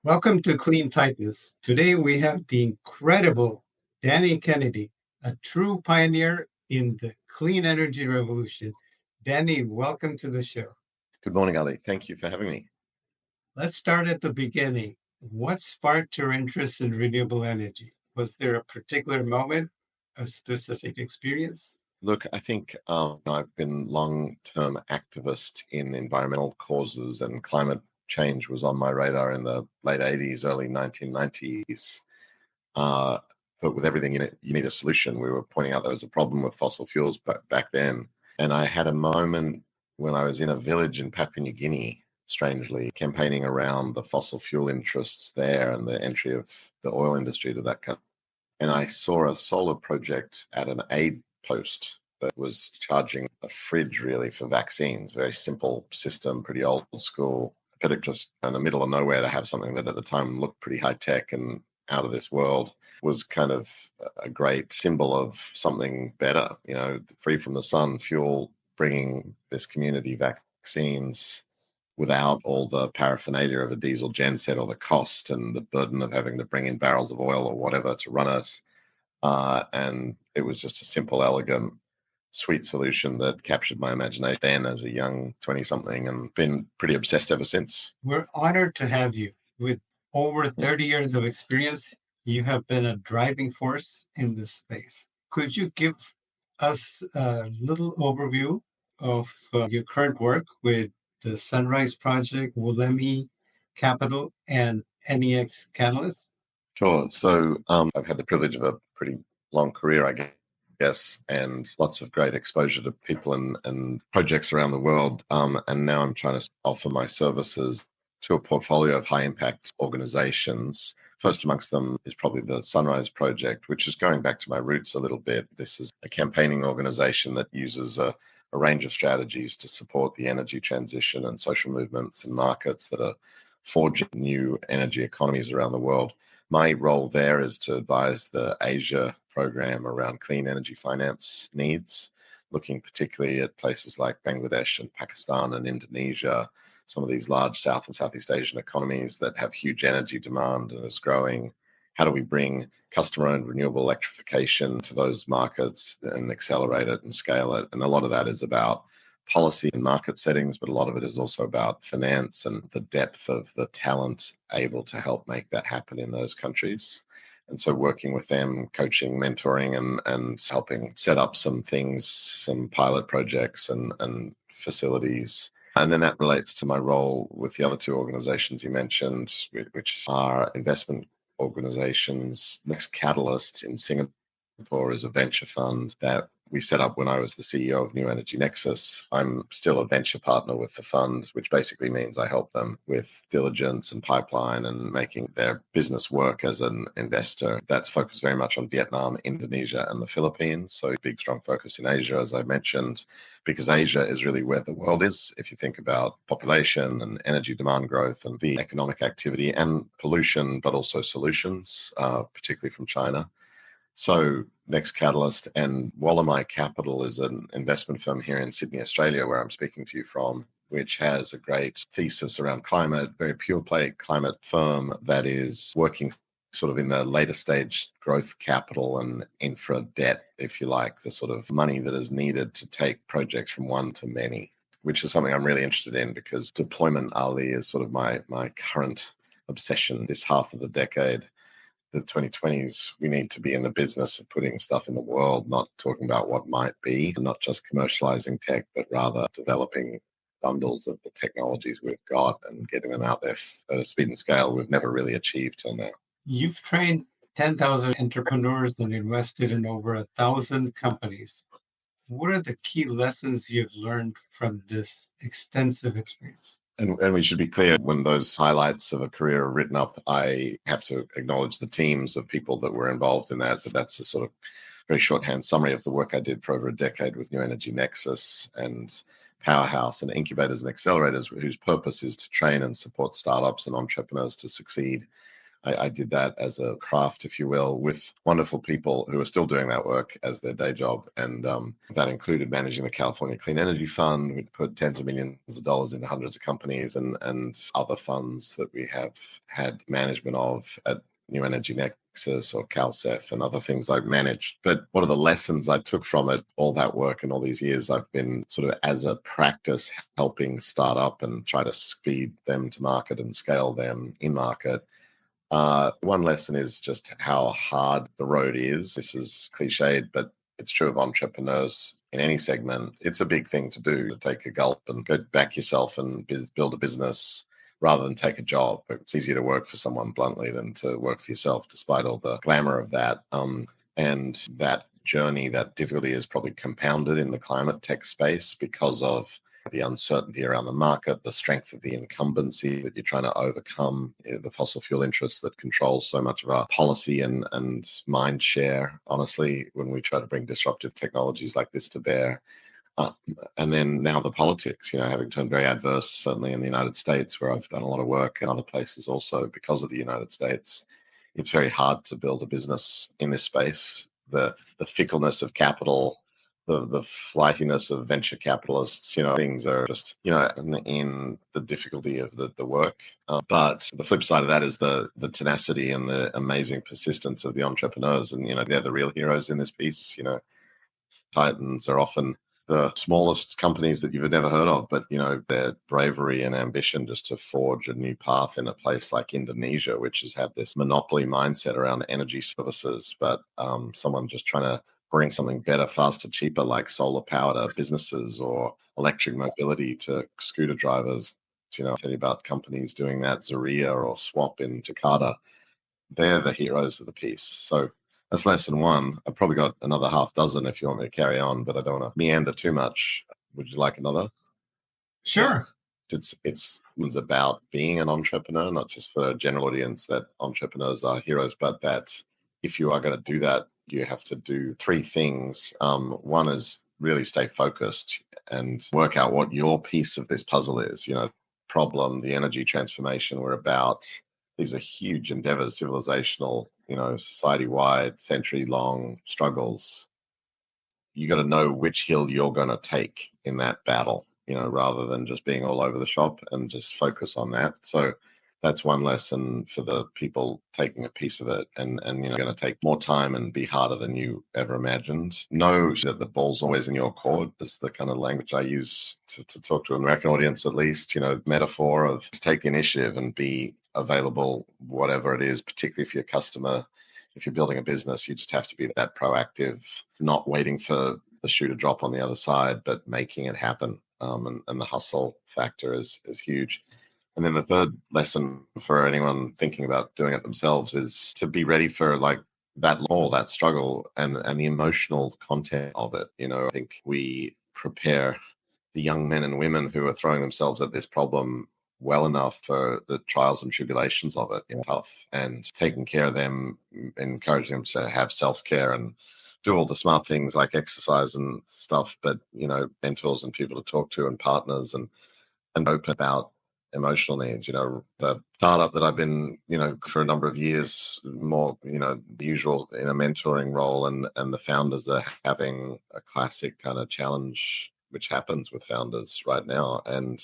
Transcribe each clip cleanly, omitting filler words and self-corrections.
Welcome to Clean Typists. Today we have the incredible Danny Kennedy, a true pioneer in the clean energy revolution. Danny, welcome to the show. Good morning, Ali. Thank you for having me. Let's start at the beginning. What sparked your interest in renewable energy? Was there a particular moment, a specific experience? Look, I think I've been long-term activist in environmental causes, and climate change was on my radar in the late 80s, early 1990s. But with everything in it, you need a solution. We were pointing out there was a problem with fossil fuels back then. And I had a moment when I was in a village in Papua New Guinea, strangely, campaigning around the fossil fuel interests there and the entry of the oil industry to that country. And I saw a solar project at an aid post that was charging a fridge really for vaccines. Very simple system, pretty old school, but it just in the middle of nowhere to have something that at the time looked pretty high tech and out of this world was kind of a great symbol of something better, free from the sun, fuel, bringing this community vaccines without all the paraphernalia of a diesel genset or the cost and the burden of having to bring in barrels of oil or whatever to run it. And it was just a simple, elegant, sweet solution that captured my imagination then as a young 20-something and been pretty obsessed ever since. We're honored to have you. With over 30 years of experience, you have been a driving force in this space. Could you give us a little overview of your current work with the Sunrise Project, Woolemi Capital, and NEX Catalyst? Sure. So I've had the privilege of a pretty long career, I guess, and lots of great exposure to people and projects around the world. And now I'm trying to offer my services to a portfolio of high-impact organizations. First amongst them is probably the Sunrise Project, which is going back to my roots a little bit. This is a campaigning organization that uses a range of strategies to support the energy transition and social movements and markets that are forging new energy economies around the world. My role there is to advise the Asia program around clean energy finance needs, looking particularly at places like Bangladesh and Pakistan and Indonesia, some of these large South and Southeast Asian economies that have huge energy demand and is growing. How do we bring customer-owned renewable electrification to those markets and accelerate it and scale it? And a lot of that is about policy and market settings, but a lot of it is also about finance and the depth of the talent able to help make that happen in those countries. And so working with them, coaching, mentoring, and helping set up some things, some pilot projects and facilities. And then that relates to my role with the other two organizations you mentioned, which are investment organizations. Next Catalyst in Singapore is a venture fund that we set up when I was the CEO of New Energy Nexus. I'm still a venture partner with the fund, which basically means I help them with diligence and pipeline and making their business work as an investor. That's focused very much on Vietnam, Indonesia, and the Philippines. So big, strong focus in Asia, as I mentioned, because Asia is really where the world is. If you think about population and energy demand growth and the economic activity and pollution, but also solutions, particularly from China. So Next Catalyst and Woolemi Capital is an investment firm here in Sydney, Australia, where I'm speaking to you from, which has a great thesis around climate, very pure play climate firm that is working sort of in the later stage growth capital and infra debt, if you like, the sort of money that is needed to take projects from one to many, which is something I'm really interested in because deployment, Ali, is sort of my current obsession this half of the decade. The 2020s, we need to be in the business of putting stuff in the world, not talking about what might be, not just commercializing tech, but rather developing bundles of the technologies we've got and getting them out there at a speed and scale we've never really achieved till now. You've trained 10,000 entrepreneurs and invested in over 1,000 companies. What are the key lessons you've learned from this extensive experience? And we should be clear, when those highlights of a career are written up, I have to acknowledge the teams of people that were involved in that. But that's a sort of very shorthand summary of the work I did for over a decade with New Energy Nexus and Powerhouse and incubators and accelerators, whose purpose is to train and support startups and entrepreneurs to succeed. I did that as a craft, if you will, with wonderful people who are still doing that work as their day job. And that included managing the California Clean Energy Fund, which put tens of millions of dollars into hundreds of companies, and other funds that we have had management of at New Energy Nexus or CalCEF and other things I've managed. But what are the lessons I took from it, all that work and all these years I've been sort of as a practice helping start up and try to speed them to market and scale them in market. One lesson is just how hard the road is. This is cliched, but it's true of entrepreneurs in any segment. It's a big thing to do, to take a gulp and go back yourself and build a business rather than take a job. It's easier to work for someone bluntly than to work for yourself, despite all the glamour of that. And that journey, that difficulty is probably compounded in the climate tech space because of the uncertainty around the market, the strength of the incumbency that you're trying to overcome, the fossil fuel interests that control so much of our policy and mind share, honestly, when we try to bring disruptive technologies like this to bear. And then now the politics, having turned very adverse, certainly in the United States, where I've done a lot of work, and other places also because of the United States. It's very hard to build a business in this space. The fickleness of capital, the flightiness of venture capitalists, things are just, in the difficulty of the work. But the flip side of that is the tenacity and the amazing persistence of the entrepreneurs. And, they're the real heroes in this piece. Titans are often the smallest companies that you've never heard of, but their bravery and ambition just to forge a new path in a place like Indonesia, which has had this monopoly mindset around energy services, but someone just trying to bring something better, faster, cheaper, like solar power to businesses or electric mobility to scooter drivers. Tell you about companies doing that, Zaria or Swap in Jakarta. They're the heroes of the piece. So that's lesson one. I've probably got another half dozen if you want me to carry on, but I don't want to meander too much. Would you like another? Sure. Yeah. It's about being an entrepreneur, not just for a general audience that entrepreneurs are heroes, but that if you are going to do that, you have to do three things. One is really stay focused and work out what your piece of this puzzle is. Problem, the energy transformation we're about. These are huge endeavors, civilizational, society-wide, century-long struggles. You got to know which hill you're going to take in that battle, rather than just being all over the shop, and just focus on that. So that's one lesson for the people taking a piece of it, and going to take more time and be harder than you ever imagined. Know that the ball's always in your court is the kind of language I use to talk to an American audience, at least, metaphor of take the initiative and be available, whatever it is, particularly for your customer. If you're building a business, you just have to be that proactive, not waiting for the shoe to drop on the other side, but making it happen. And the hustle factor is huge. And then the third lesson for anyone thinking about doing it themselves is to be ready for that law, that struggle, and the emotional content of it. I think we prepare the young men and women who are throwing themselves at this problem well enough for the trials and tribulations of it. Tough, and taking care of them, encouraging them to have self-care and do all the smart things like exercise and stuff, but mentors and people to talk to and partners and open about emotional needs. The startup that I've been, for a number of years, more, the usual in a mentoring role, and the founders are having a classic kind of challenge, which happens with founders right now. And,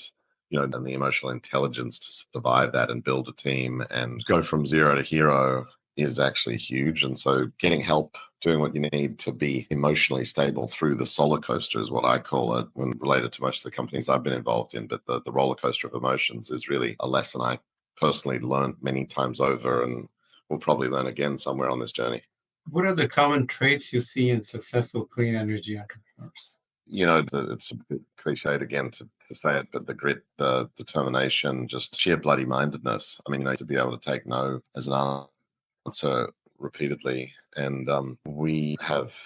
and the emotional intelligence to survive that and build a team and go from zero to hero is actually huge. And so getting help, doing what you need to be emotionally stable through the solar coaster is what I call it, when related to most of the companies I've been involved in. But the roller coaster of emotions is really a lesson I personally learned many times over, and will probably learn again somewhere on this journey. What are the common traits you see in successful clean energy entrepreneurs? It's a bit cliched again to say it, but the grit, the determination, just sheer bloody mindedness. I mean, to be able to take no as an answer repeatedly. And we have,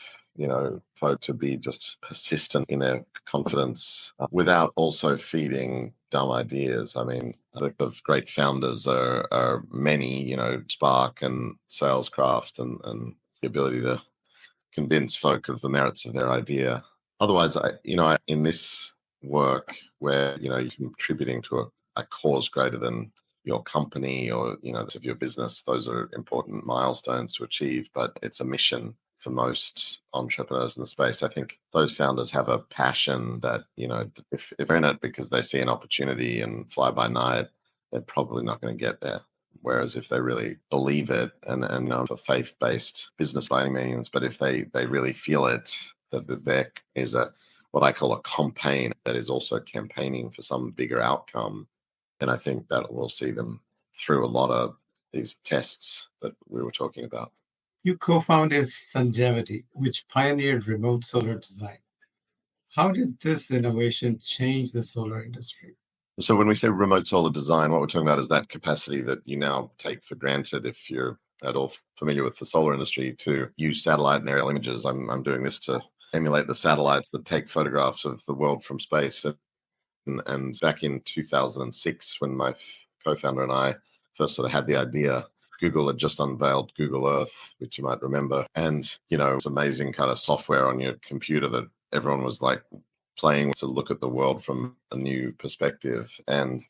folk to be just persistent in their confidence without also feeding dumb ideas. I mean, I think of great founders are many, spark and salescraft and the ability to convince folk of the merits of their idea. Otherwise, in this work where, you're contributing to a cause greater than your company or, of your business. Those are important milestones to achieve, but it's a mission for most entrepreneurs in the space. I think those founders have a passion that, if they're in it because they see an opportunity and fly by night, they're probably not going to get there. Whereas if they really believe it, and a faith-based business by any means, but if they really feel it, that there is what I call a campaign that is also campaigning for some bigger outcome, then I think that will see them through a lot of these tests that we were talking about. You co-founded Sungevity, which pioneered remote solar design. How did this innovation change the solar industry? So when we say remote solar design, what we're talking about is that capacity that you now take for granted if you're at all familiar with the solar industry to use satellite and aerial images. I'm doing this to emulate the satellites that take photographs of the world from space. And back in 2006, when my co-founder and I first sort of had the idea, Google had just unveiled Google Earth, which you might remember. And, it's amazing kind of software on your computer that everyone was like playing to look at the world from a new perspective. And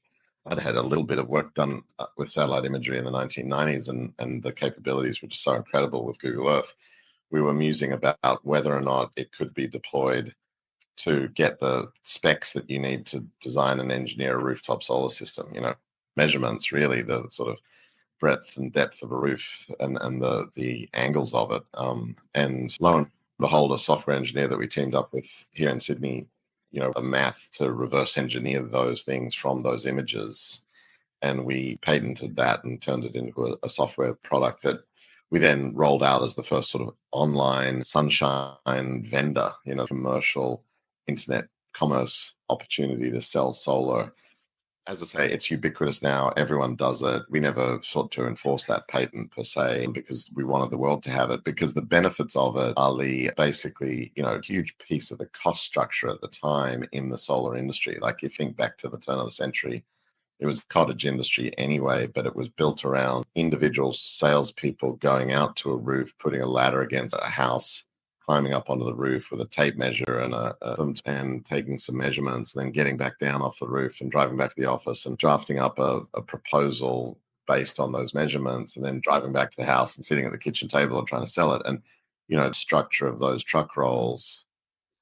I'd had a little bit of work done with satellite imagery in the 1990s, and the capabilities were just so incredible with Google Earth. We were musing about whether or not it could be deployed to get the specs that you need to design and engineer a rooftop solar system, measurements, really, the sort of breadth and depth of a roof and the angles of it. And lo and behold, a software engineer that we teamed up with here in Sydney, a math to reverse engineer those things from those images. And we patented that and turned it into a software product that we then rolled out as the first sort of online sunshine vendor, commercial internet commerce opportunity to sell solar. As I say, it's ubiquitous now. Everyone does it. We never sought to enforce that patent per se because we wanted the world to have it, because the benefits of it are basically, a huge piece of the cost structure at the time in the solar industry. Like, you think back to the turn of the century, it was a cottage industry anyway, but it was built around individual salespeople going out to a roof, putting a ladder against a house, climbing up onto the roof with a tape measure and taking some measurements, and then getting back down off the roof and driving back to the office and drafting up a proposal based on those measurements, and then driving back to the house and sitting at the kitchen table and trying to sell it. And, the structure of those truck rolls,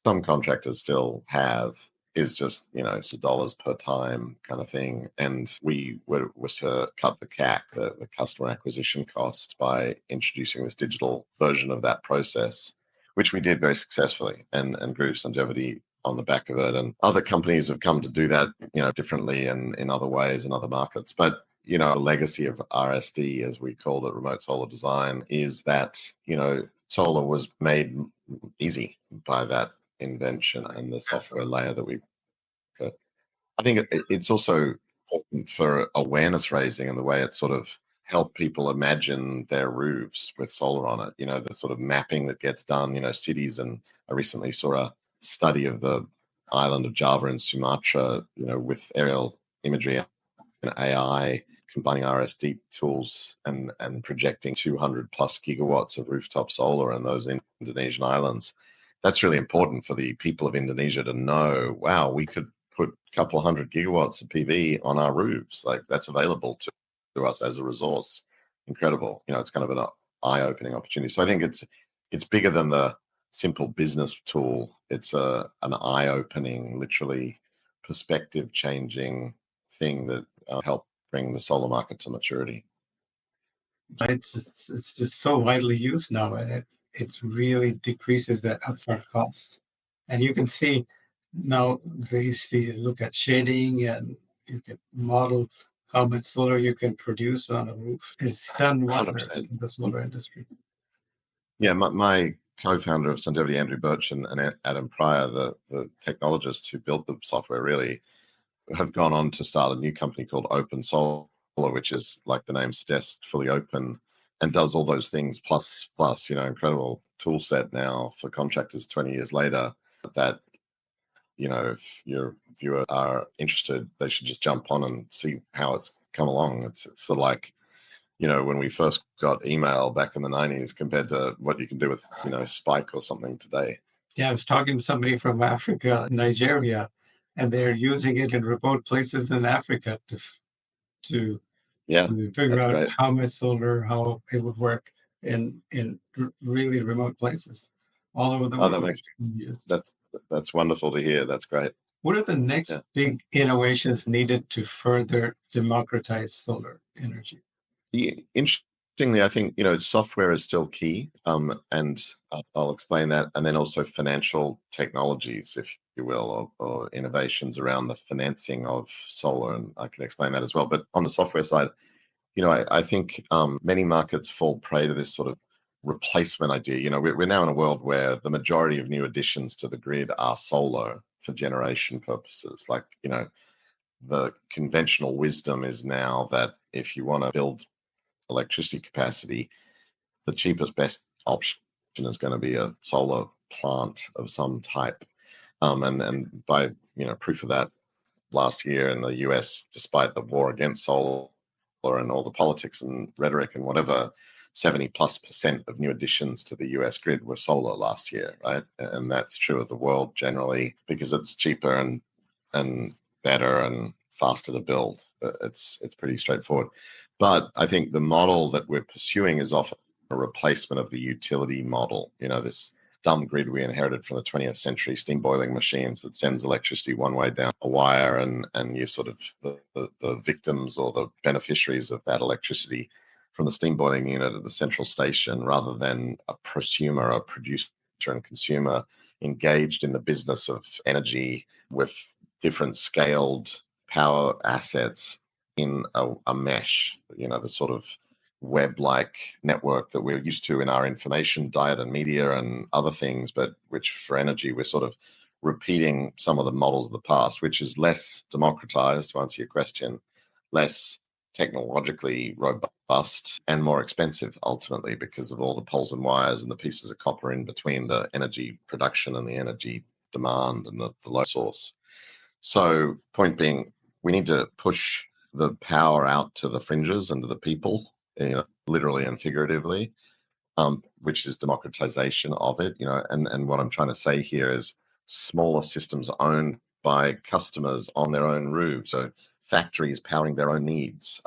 some contractors still have, is just, it's dollars per time kind of thing. And we were to cut the CAC, the customer acquisition cost, by introducing this digital version of that process, which we did very successfully and grew Sungevity on the back of it. And other companies have come to do that, differently and in other ways in other markets. But, the legacy of RSD, as we called it, remote solar design, is that, solar was made easy by that invention and the software layer that we got. I think it's also important for awareness raising and the way it sort of help people imagine their roofs with solar on it. The sort of mapping that gets done, cities. And I recently saw a study of the island of Java in Sumatra, with aerial imagery and AI, combining RSD tools and projecting 200 plus gigawatts of rooftop solar in those Indonesian islands. That's really important for the people of Indonesia to know, wow, we could put a couple of hundred gigawatts of PV on our roofs. Like, that's available to us as a resource. Incredible. It's kind of an eye-opening opportunity. So I think it's bigger than the simple business tool. It's an eye-opening, literally perspective-changing thing that help bring the solar market to maturity. It's just so widely used now, and it really decreases that upfront cost. And you can see now look at shading, and you can model how much solar you can produce on a roof. It's done wonders 100%. in the solar industry. Yeah, my co-founder of Sungevity, Andrew Birch, and Adam Pryor, the technologists who built the software, really have gone on to start a new company called Open Solar, which is, like the name suggests, fully open and does all those things plus, incredible tool set now for contractors 20 years later that, if your viewers are interested, they should just jump on and see how it's come along. It's sort of like, when we first got email back in the 90s compared to what you can do with, Spike or something today. Yeah, I was talking to somebody from Africa, Nigeria, and they're using it in remote places in Africa to Yeah, to figure that's out great. how it would work in really remote places all over the Oh, that world. makes that's wonderful to hear. That's great. What are the Yeah. next big innovations needed to further democratize solar energy? Interestingly, I think software is still key, and I'll explain that, and then also financial technologies, if you will, or innovations around the financing of solar, and I can explain that as well. But on the software side, I think many markets fall prey to this sort of replacement idea. We're now in a world where the majority of new additions to the grid are solar for generation purposes. Like, the conventional wisdom is now that if you want to build electricity capacity, the cheapest, best option is going to be a solar plant of some type. And by proof of that, last year in the US, despite the war against solar and all the politics and rhetoric and whatever, 70+% of new additions to the US grid were solar last year, right? And that's true of the world generally because it's cheaper and better and faster to build. It's pretty straightforward. But I think the model that we're pursuing is often a replacement of the utility model. This dumb grid we inherited from the 20th century, steam boiling machines that sends electricity one way down a wire, and you're sort of the victims or the beneficiaries of that electricity from the steam boiling unit at the central station, rather than a prosumer, a producer and consumer engaged in the business of energy with different scaled power assets in a mesh, the sort of web-like network that we're used to in our information diet and media and other things, but which for energy we're sort of repeating some of the models of the past, which is less democratized, to answer your question, less technologically robust and more expensive ultimately because of all the poles and wires and the pieces of copper in between the energy production and the energy demand and the load source. So point being, we need to push the power out to the fringes and to the people, literally and figuratively, which is democratization of it. And what I'm trying to say here is smaller systems owned by customers on their own roofs, so factories powering their own needs,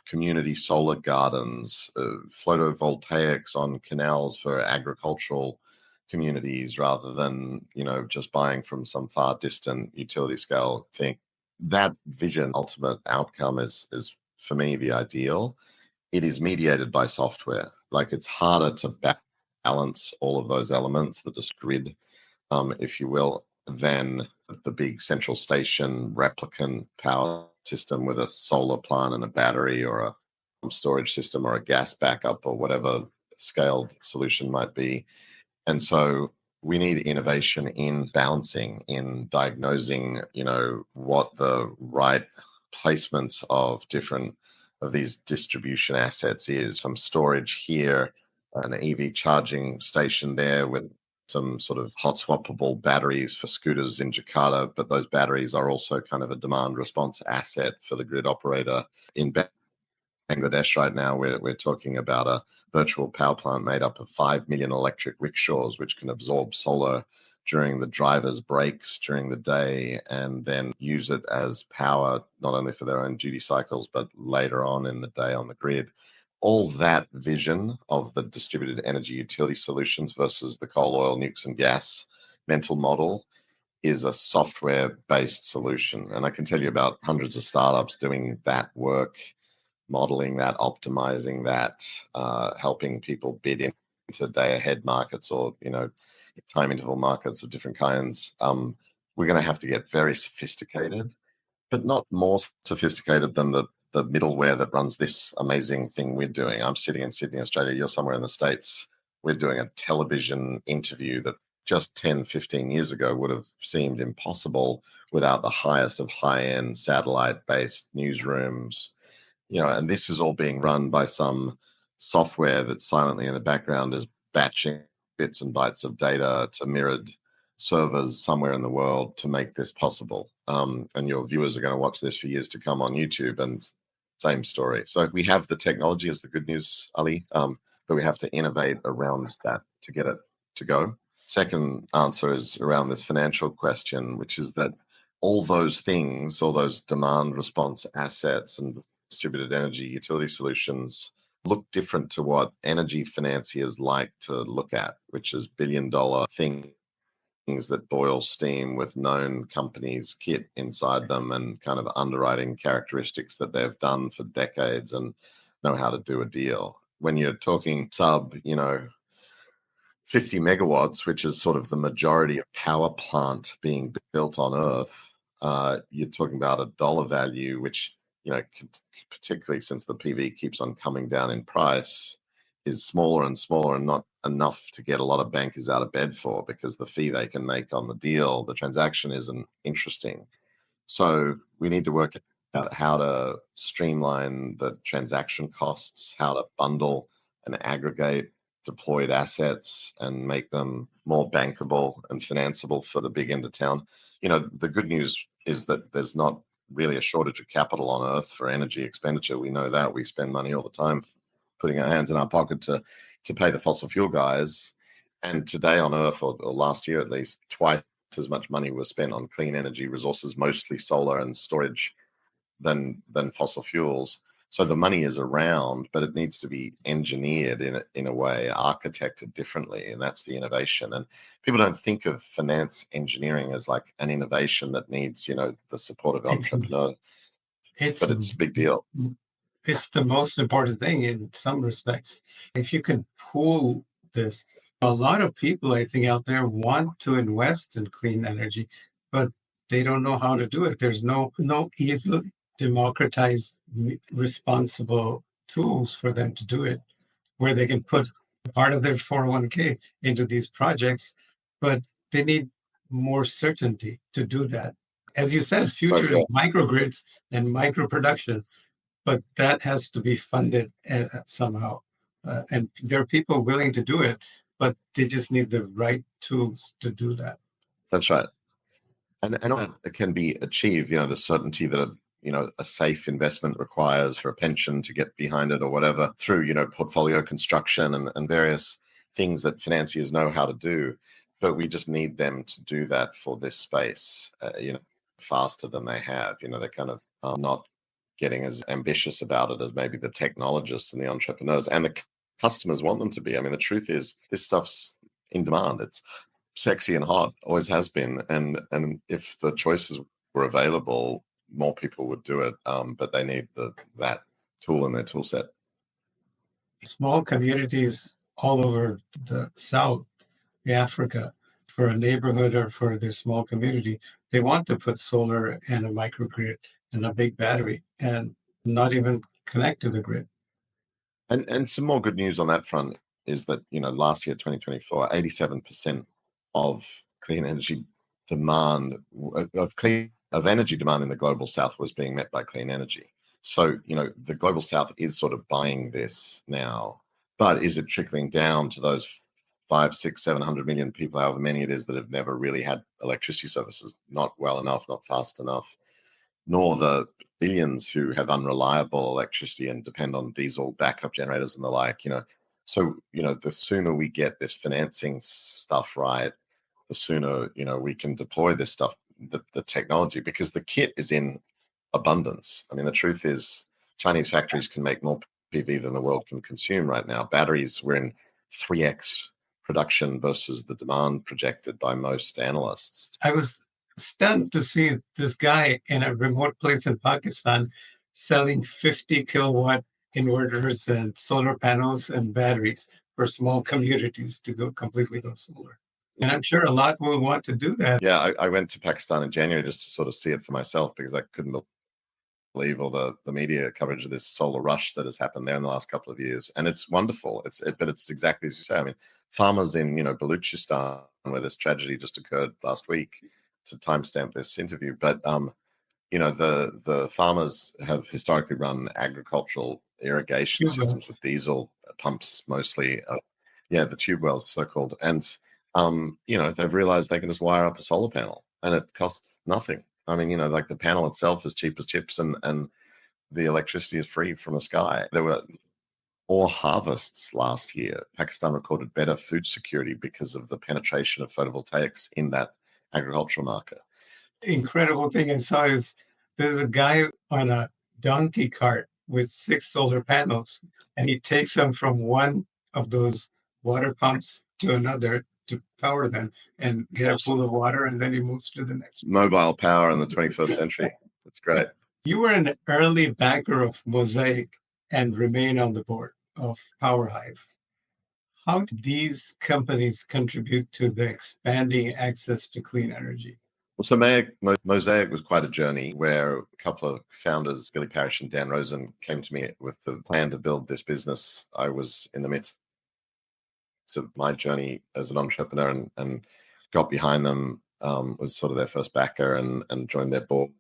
community solar gardens, photovoltaics on canals for agricultural communities, rather than just buying from some far distant utility scale thing. That vision, ultimate outcome, is for me the ideal. It is mediated by software. Like, it's harder to balance all of those elements, the grid, if you will, than the big central station replicant power system with a solar plant and a battery, or a storage system, or a gas backup, or whatever scaled solution might be. And so we need innovation in balancing, in diagnosing, what the right placements of different of these distribution assets is. Some storage here, an EV charging station there with some sort of hot swappable batteries for scooters in Jakarta, but those batteries are also kind of a demand response asset for the grid operator. In Bangladesh right now, we're talking about a virtual power plant made up of 5 million electric rickshaws, which can absorb solar during the driver's breaks during the day and then use it as power, not only for their own duty cycles, but later on in the day on the grid. All that vision of the distributed energy utility solutions versus the coal, oil, nukes, and gas mental model is a software-based solution. And I can tell you about hundreds of startups doing that work, modeling that, optimizing that, helping people bid into day ahead markets or time interval markets of different kinds. We're going to have to get very sophisticated, but not more sophisticated than the middleware that runs this amazing thing we're doing. I'm sitting in Sydney, Australia. You're somewhere in the States. We're doing a television interview that just 10, 15 years ago would have seemed impossible without the highest of high-end satellite-based newsrooms. And this is all being run by some software that silently in the background is batching bits and bytes of data to mirrored servers somewhere in the world to make this possible. And your viewers are going to watch this for years to come on YouTube, and same story. So we have the technology as the good news, Ali, but we have to innovate around that to get it to go. Second answer is around this financial question, which is that all those things, all those demand response assets and distributed energy utility solutions look different to what energy financiers like to look at, which is billion-dollar things that boil steam with known companies' kit inside them and kind of underwriting characteristics that they've done for decades and know how to do a deal. When you're talking sub, 50 megawatts, which is sort of the majority of power plant being built on Earth, you're talking about a dollar value, which, particularly since the PV keeps on coming down in price, is smaller and smaller and not enough to get a lot of bankers out of bed for, because the fee they can make on the deal, the transaction, isn't interesting. So we need to work out how to streamline the transaction costs, how to bundle and aggregate deployed assets and make them more bankable and financeable for the big end of town. The good news is that there's not really a shortage of capital on Earth for energy expenditure. We know that. We spend money all the time putting our hands in our pocket to pay the fossil fuel guys. And today on Earth, or last year at least, twice as much money was spent on clean energy resources, mostly solar and storage, than fossil fuels. So the money is around, but it needs to be engineered in a way, architected differently, and that's the innovation. And people don't think of finance engineering as like an innovation that needs, the support of It's entrepreneurs, it's but it's a big deal. it's the most important thing in some respects. If you can pool this, a lot of people I think out there want to invest in clean energy, but they don't know how to do it. There's no easily democratized, responsible tools for them to do it, where they can put part of their 401k into these projects, but they need more certainty to do that. As you said, future is microgrids and micro production, but that has to be funded somehow. And there are people willing to do it, but they just need the right tools to do that. That's right. And it can be achieved, the certainty that a safe investment requires for a pension to get behind it or whatever, through, portfolio construction and various things that financiers know how to do. But we just need them to do that for this space, faster than they have. They're kind of not getting as ambitious about it as maybe the technologists and the entrepreneurs and the customers want them to be. I mean, the truth is this stuff's in demand. It's sexy and hot, always has been, and if the choices were available, more people would do it, but they need that tool in their tool set. Small communities all over the South, Africa, for a neighborhood or for their small community, they want to put solar and a microgrid and a big battery and not even connect to the grid. And some more good news on that front is that, last year, 2024, 87% of clean energy demand, of energy demand in the global south was being met by clean energy. So, the global south is sort of buying this now, but is it trickling down to those 5, 6, 700 million people, however many it is, that have never really had electricity services? Not well enough, not fast enough, nor the billions who have unreliable electricity and depend on diesel backup generators and the like. So the sooner we get this financing stuff right, the sooner we can deploy this stuff, the technology, because the kit is in abundance. I mean, the truth is Chinese factories can make more PV than the world can consume right now. Batteries, we're in 3x production versus the demand projected by most analysts. I was stunned to see this guy in a remote place in Pakistan selling 50 kilowatt inverters and solar panels and batteries for small communities to completely go solar. And I'm sure a lot will want to do that. Yeah, I went to Pakistan in January just to sort of see it for myself, because I couldn't believe all the media coverage of this solar rush that has happened there in the last couple of years. And it's wonderful. But it's exactly as you say. I mean, farmers in, Baluchistan, where this tragedy just occurred last week, to timestamp this interview. But, the farmers have historically run agricultural irrigation systems with diesel pumps mostly. The tube wells, so-called. And, they've realized they can just wire up a solar panel and it costs nothing. I mean, like the panel itself is cheap as chips, and the electricity is free from the sky. There were more harvests last year. Pakistan recorded better food security because of the penetration of photovoltaics in that agricultural market. incredible thing I saw is there's a guy on a donkey cart with 6 solar panels, and he takes them from one of those water pumps to another to power them and get a pool of water, and then he moves to the next one. Mobile power in the 21st century. That's great. You were an early backer of Mosaic and remain on the board of Powerhive. How do these companies contribute to the expanding access to clean energy? Well, so Mosaic was quite a journey where a couple of founders, Billy Parrish and Dan Rosen, came to me with the plan to build this business. I was in the midst of my journey as an entrepreneur and got behind them, was sort of their first backer and joined their board.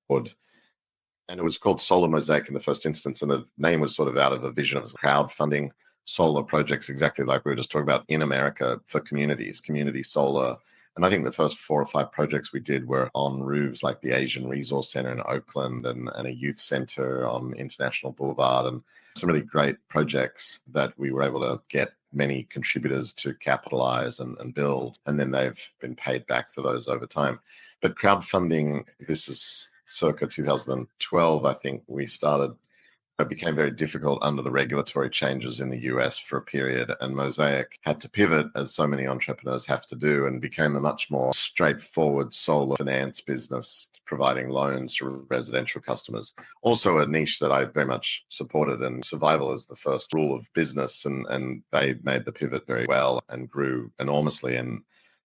And it was called Solar Mosaic in the first instance. And the name was sort of out of a vision of crowdfunding solar projects, exactly like we were just talking about in America for communities, community solar. And I think the first 4 or 5 projects we did were on roofs like the Asian Resource Center in Oakland and a youth center on International Boulevard, and some really great projects that we were able to get many contributors to capitalize and build. And then they've been paid back for those over time. But crowdfunding, this is circa 2012, I think we started. It became very difficult under the regulatory changes in the US for a period, and Mosaic had to pivot, as so many entrepreneurs have to do, and became a much more straightforward solar finance business, providing loans to residential customers. Also a niche that I very much supported, and survival is the first rule of business, and they made the pivot very well and grew enormously. And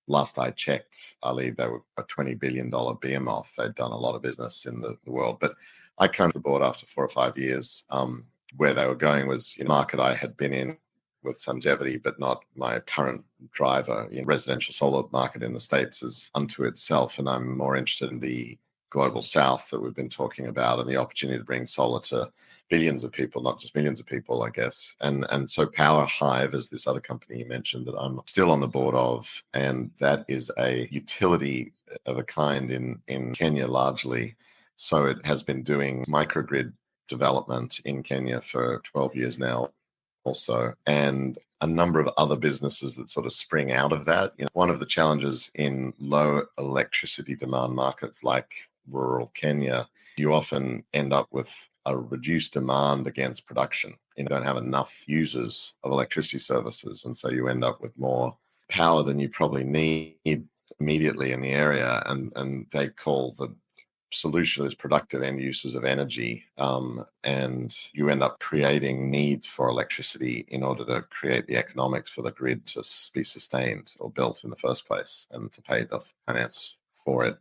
last I checked, Ali, they were a $20 billion behemoth. They'd done a lot of business in the world. But I came to the board after 4 or 5 years. Where they were going was a market I had been in with longevity, but not my current driver. Residential solar market in the States is unto itself, and I'm more interested in the global south that we've been talking about and the opportunity to bring solar to billions of people, not just millions of people, I guess. And so Powerhive is this other company you mentioned that I'm still on the board of, and that is a utility of a kind in Kenya largely. So it has been doing microgrid development in Kenya for 12 years now also, and a number of other businesses that sort of spring out of that. One of the challenges in low electricity demand markets like rural Kenya, you often end up with a reduced demand against production. You don't have enough users of electricity services, and so you end up with more power than you probably need immediately in the area. And they call the solution is productive end uses of energy, and you end up creating needs for electricity in order to create the economics for the grid to be sustained or built in the first place and to pay the finance for it.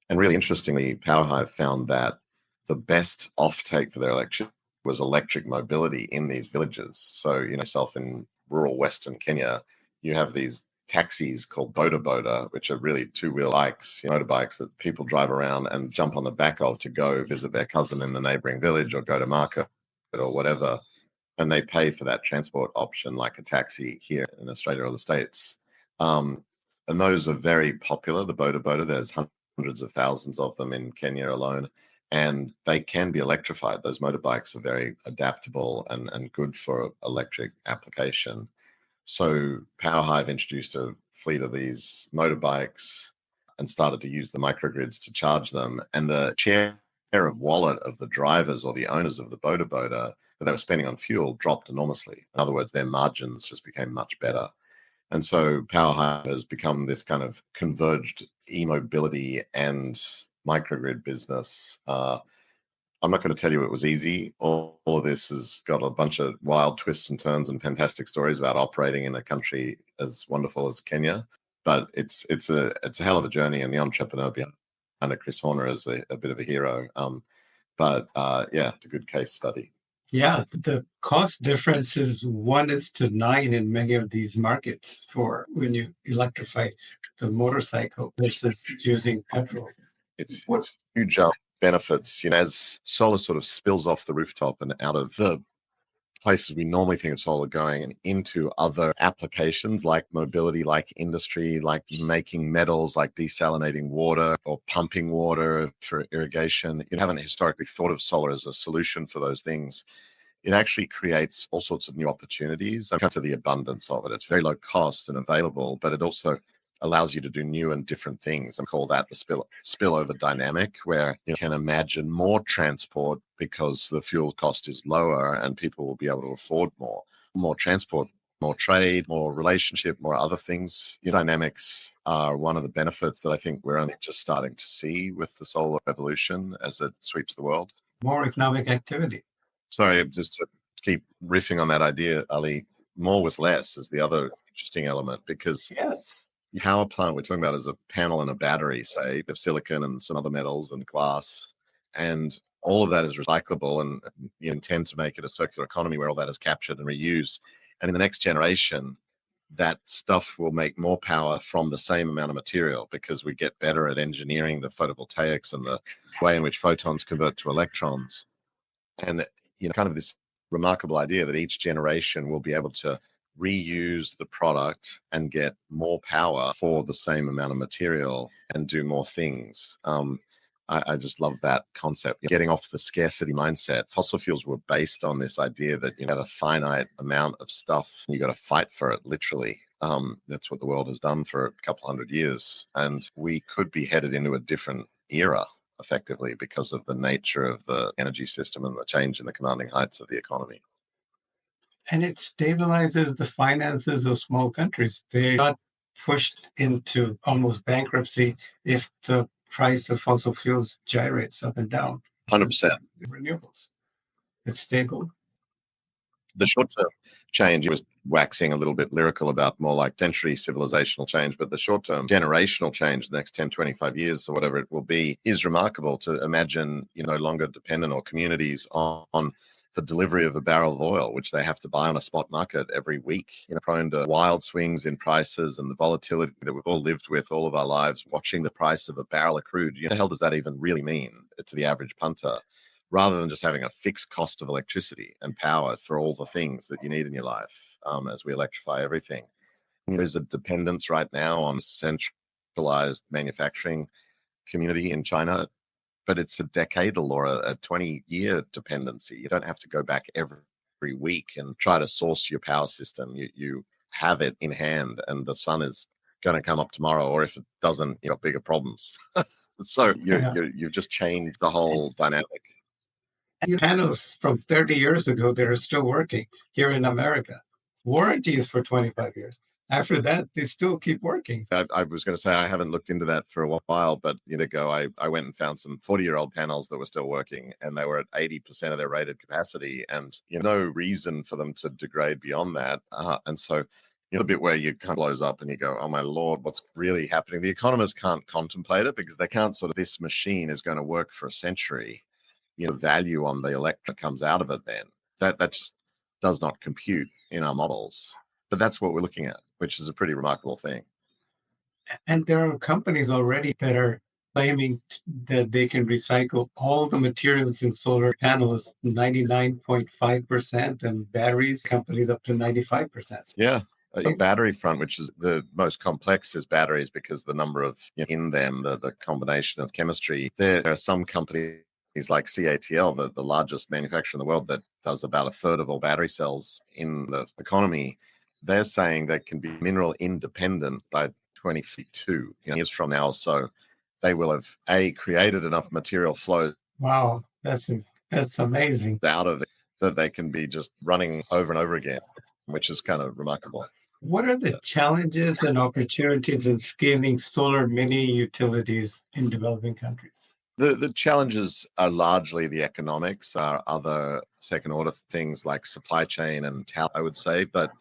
And really interestingly, Powerhive found that the best offtake for their electricity was electric mobility in these villages. So, yourself in rural Western Kenya, you have these taxis called boda, which are really 2-wheel bikes, motorbikes that people drive around and jump on the back of to go visit their cousin in the neighboring village or go to market or whatever. And they pay for that transport option like a taxi here in Australia or the States. And those are very popular, the boda. There's hundreds of thousands of them in Kenya alone. And they can be electrified. Those motorbikes are very adaptable and good for electric application. So Powerhive introduced a fleet of these motorbikes and started to use the microgrids to charge them. And the share of wallet of the drivers or the owners of the boda that they were spending on fuel dropped enormously. In other words, their margins just became much better. And so Powerhive has become this kind of converged e-mobility and microgrid business. I'm not going to tell you it was easy. All of this has got a bunch of wild twists and turns and fantastic stories about operating in a country as wonderful as Kenya. But it's a hell of a journey, and the entrepreneur behind it, Chris Horner, is a bit of a hero. But it's a good case study. Yeah, the cost difference is 1:9 in many of these markets for when you electrify the motorcycle versus using petrol. It's huge benefits, as solar sort of spills off the rooftop and out of the places we normally think of solar going and into other applications like mobility, like industry, like making metals, like desalinating water or pumping water for irrigation. You haven't historically thought of solar as a solution for those things. It actually creates all sorts of new opportunities because of the abundance of it. It's very low cost and available, but it also allows you to do new and different things. I call that the spillover dynamic, where you can imagine more transport because the fuel cost is lower and people will be able to afford more transport, more trade, more relationship, more other things. Dynamics are one of the benefits that I think we're only just starting to see with the solar revolution as it sweeps the world. More economic activity. Sorry, just to keep riffing on that idea, Ali, more with less is the other interesting element, because Yes. power plant we're talking about is a panel and a battery, say, of silicon and some other metals and glass, and all of that is recyclable, and you intend to make it a circular economy where all that is captured and reused. And in the next generation, that stuff will make more power from the same amount of material, because we get better at engineering the photovoltaics and the way in which photons convert to electrons. And kind of this remarkable idea that each generation will be able to reuse the product and get more power for the same amount of material and do more things. I just love that concept. Getting off the scarcity mindset. Fossil fuels were based on this idea that you have a finite amount of stuff. You got to fight for it, literally. That's what the world has done for a couple hundred years. And we could be headed into a different era, effectively, because of the nature of the energy system and the change in the commanding heights of the economy. And it stabilizes the finances of small countries. They got pushed into almost bankruptcy if the price of fossil fuels gyrates up and down. 100%. Renewables. It's stable. The short-term change, he was waxing a little bit lyrical about more like century civilizational change, but the short-term generational change, the next 10, 25 years or whatever it will be, is remarkable to imagine, no longer dependent, or communities on the delivery of a barrel of oil, which they have to buy on a spot market every week, prone to wild swings in prices and the volatility that we've all lived with all of our lives, watching the price of a barrel of crude. What the hell does that even really mean to the average punter? Rather than just having a fixed cost of electricity and power for all the things that you need in your life, as we electrify everything. There is a dependence right now on centralized manufacturing community in China, but it's a decadal or a 20-year dependency. You don't have to go back every week and try to source your power system. You have it in hand, and the sun is going to come up tomorrow, or if it doesn't, you got bigger problems. So you've just changed the whole dynamic. Panels from 30 years ago that are still working here in America. Warranties for 25 years. After that, they still keep working. I was going to say, I haven't looked into that for a while, but I went and found some 40-year-old panels that were still working, and they were at 80% of their rated capacity, and no reason for them to degrade beyond that. And so, the bit where you kind of blows up and you go, oh my Lord, what's really happening? The economists can't contemplate it, because they can't this machine is going to work for a century. Value on the electron comes out of it then. That just does not compute in our models. But that's what we're looking at, which is a pretty remarkable thing. And there are companies already that are claiming that they can recycle all the materials in solar panels, 99.5%, and batteries companies up to 95%. Yeah. A battery front, which is the most complex, is batteries, because the number of in them, the combination of chemistry. There are some companies like CATL, the largest manufacturer in the world, that does about a third of all battery cells in the economy. They're saying they can be mineral independent by 2052, years from now. So they will have created enough material flow. Wow, that's amazing. Out of it, that they can be just running over and over again, which is kind of remarkable. What are the challenges and opportunities in scaling solar mini utilities in developing countries? The challenges are largely the economics, are other second order things like supply chain and talent, I would say. But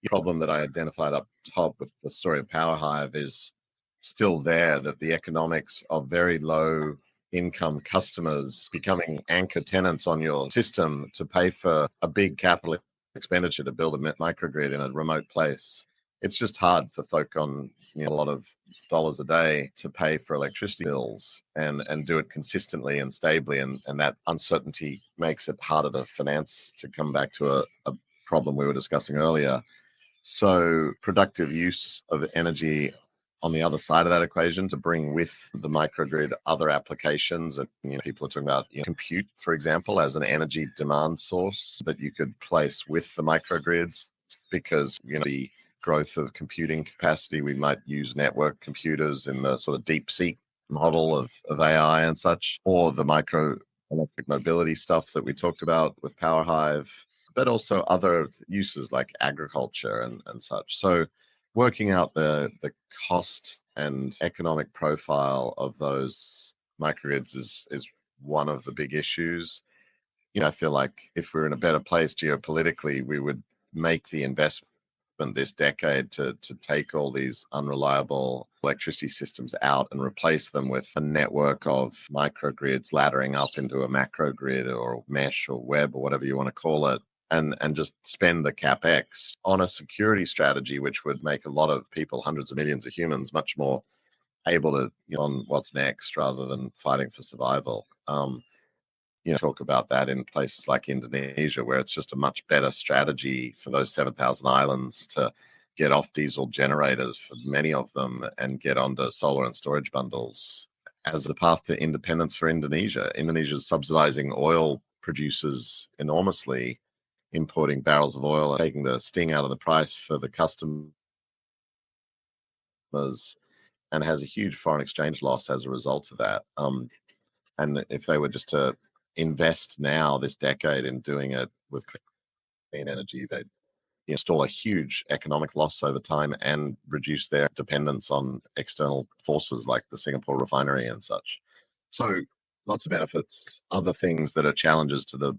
the problem that I identified up top with the story of Powerhive is still there, that the economics of very low income customers becoming anchor tenants on your system to pay for a big capital expenditure to build a microgrid in a remote place. It's just hard for folk on a lot of dollars a day to pay for electricity bills and do it consistently and stably. And that uncertainty makes it harder to finance, to come back to a problem we were discussing earlier. So productive use of energy on the other side of that equation, to bring with the microgrid other applications. And people are talking about compute, for example, as an energy demand source that you could place with the microgrids, because the growth of computing capacity. We might use network computers in the sort of deep seek model of AI and such, or the micro electric mobility stuff that we talked about with Powerhive, but also other uses like agriculture and such. So working out the cost and economic profile of those microgrids is one of the big issues. I feel like if we're in a better place geopolitically, we would make the investment this decade to take all these unreliable electricity systems out and replace them with a network of microgrids laddering up into a macro grid or mesh or web or whatever you want to call it, and just spend the capex on a security strategy, which would make a lot of people, hundreds of millions of humans, much more able to on what's next rather than fighting for survival. Talk about that in places like Indonesia, where it's just a much better strategy for those 7,000 islands to get off diesel generators for many of them and get onto solar and storage bundles as a path to independence for Indonesia. Indonesia is subsidizing oil producers enormously, importing barrels of oil, taking the sting out of the price for the customers, and has a huge foreign exchange loss as a result of that. And if they were just to invest now this decade in doing it with clean energy, they'd install a huge economic loss over time and reduce their dependence on external forces like the Singapore refinery and such. So lots of benefits. Other things that are challenges to the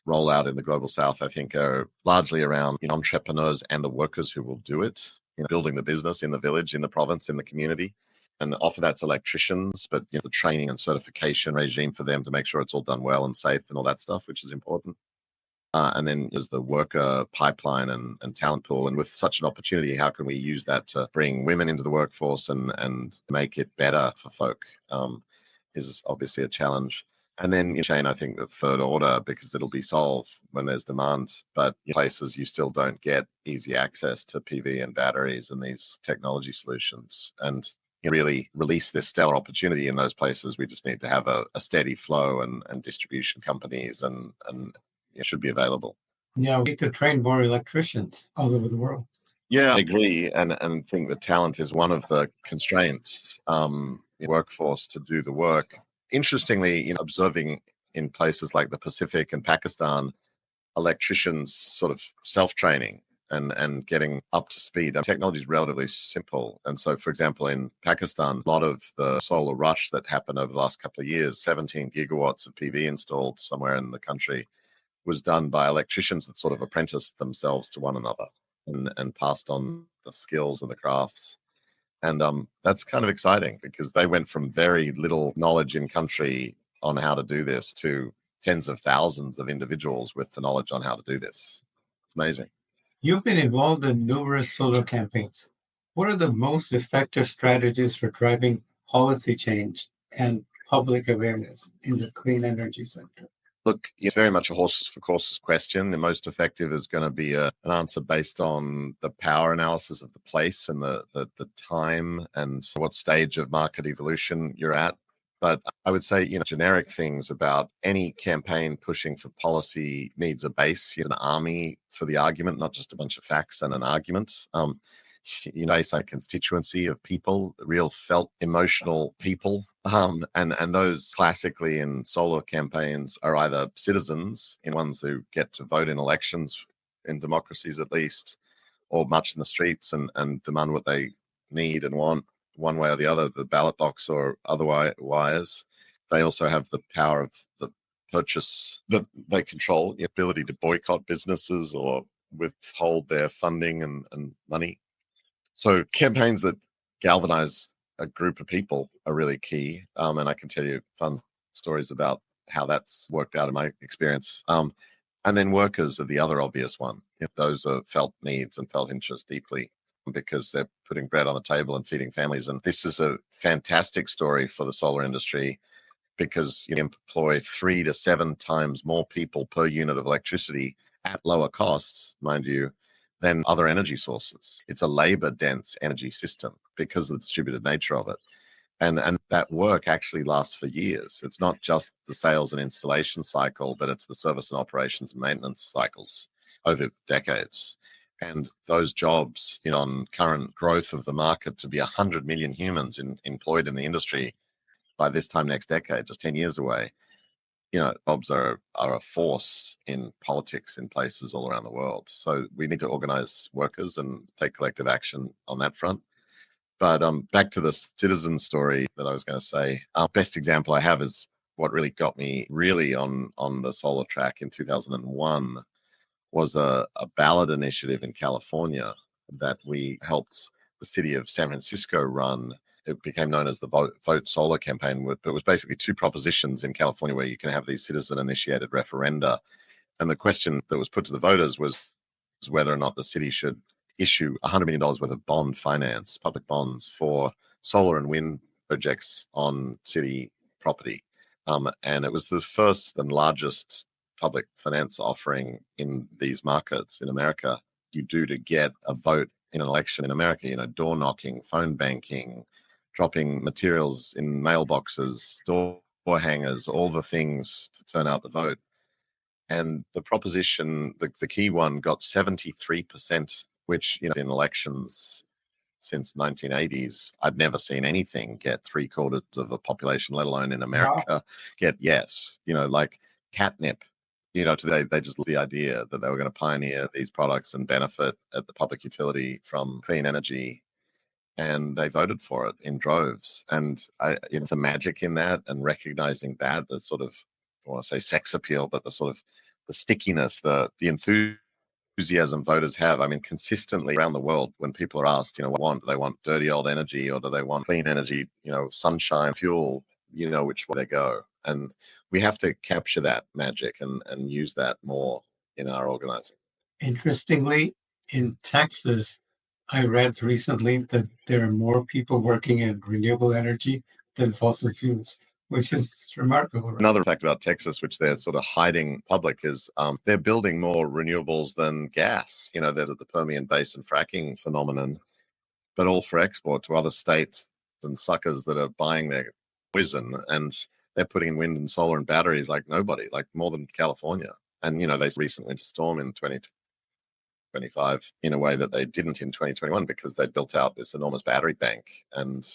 rollout in the global south, I think, are largely around entrepreneurs and the workers who will do it, building the business in the village, in the province, in the community. And often that's electricians, but the training and certification regime for them to make sure it's all done well and safe and all that stuff, which is important. And then there's the worker pipeline and talent pool. And with such an opportunity, how can we use that to bring women into the workforce and make it better for folk is obviously a challenge. And then chain, I think the third order, because it'll be solved when there's demand, but places you still don't get easy access to PV and batteries and these technology solutions. And really release this stellar opportunity in those places. We just need to have a steady flow and distribution companies and it should be available. Yeah, we could train more electricians all over the world. Yeah, I agree, and think that talent is one of the constraints workforce to do the work. Interestingly, observing in places like the Pacific and Pakistan, electricians sort of self-training and getting up to speed. Technology is relatively simple. And so, for example, in Pakistan, a lot of the solar rush that happened over the last couple of years, 17 gigawatts of PV installed somewhere in the country, was done by electricians that sort of apprenticed themselves to one another and passed on the skills and the crafts. And that's kind of exciting because they went from very little knowledge in country on how to do this to tens of thousands of individuals with the knowledge on how to do this. It's amazing. You've been involved in numerous solar campaigns. What are the most effective strategies for driving policy change and public awareness in the clean energy sector? Look, it's very much a horses for courses question. The most effective is going to be an answer based on the power analysis of the place and the time and what stage of market evolution you're at. But I would say, generic things about any campaign pushing for policy needs a base, an army for the argument, not just a bunch of facts and an argument. Base a constituency of people, real felt emotional people. And those classically in solar campaigns are either citizens, ones who get to vote in elections, in democracies at least, or march in the streets and demand what they need and want, one way or the other, the ballot box or otherwise. They also have the power of the purchase that they control, the ability to boycott businesses or withhold their funding and money. So campaigns that galvanize a group of people are really key. And I can tell you fun stories about how that's worked out in my experience. And then workers are the other obvious one. Those are felt needs and felt interests deeply because they're putting bread on the table and feeding families. And this is a fantastic story for the solar industry because you employ 3 to 7 times more people per unit of electricity at lower costs, mind you, than other energy sources. It's a labor-dense energy system because of the distributed nature of it. And that work actually lasts for years. It's not just the sales and installation cycle, but it's the service and operations and maintenance cycles over decades. And those jobs, on current growth of the market, to be 100 million humans employed in the industry by this time next decade, just 10 years away, jobs are a force in politics in places all around the world. So we need to organize workers and take collective action on that front. But back to the citizen story that I was going to say, best example I have is what really got me really on the solar track in 2001 was a ballot initiative in California that we helped the city of San Francisco run. It became known as the Vote Solar campaign, but it was basically two propositions in California where you can have these citizen-initiated referenda. And the question that was put to the voters was whether or not the city should issue $100 million worth of bond finance, public bonds, for solar and wind projects on city property. And it was the first and largest public finance offering in these markets in America. You do to get a vote in an election in America, door knocking, phone banking, dropping materials in mailboxes, door hangers, all the things to turn out the vote. And the proposition, the key one, got 73%, which, in elections since 1980s, I'd never seen anything get 3/4 of a population, let alone in America, Wow. get yes, like catnip. They just loved the idea that they were going to pioneer these products and benefit at the public utility from clean energy. And they voted for it in droves. And it's a magic in that, and recognizing that, the sort of, I want to say sex appeal, but the sort of the stickiness, the enthusiasm voters have. I mean, consistently around the world, when people are asked, what do they want dirty old energy, or do they want clean energy, sunshine fuel, which way they go. And we have to capture that magic and use that more in our organizing. Interestingly, in Texas, I read recently that there are more people working in renewable energy than fossil fuels, which is remarkable, right? Another fact about Texas, which they're sort of hiding public, is they're building more renewables than gas. There's the Permian Basin fracking phenomenon, but all for export to other states and suckers that are buying their poison. And they're putting in wind and solar and batteries like nobody, like more than California. And, they recent winter storm in 2025 in a way that they didn't in 2021, because they built out this enormous battery bank and,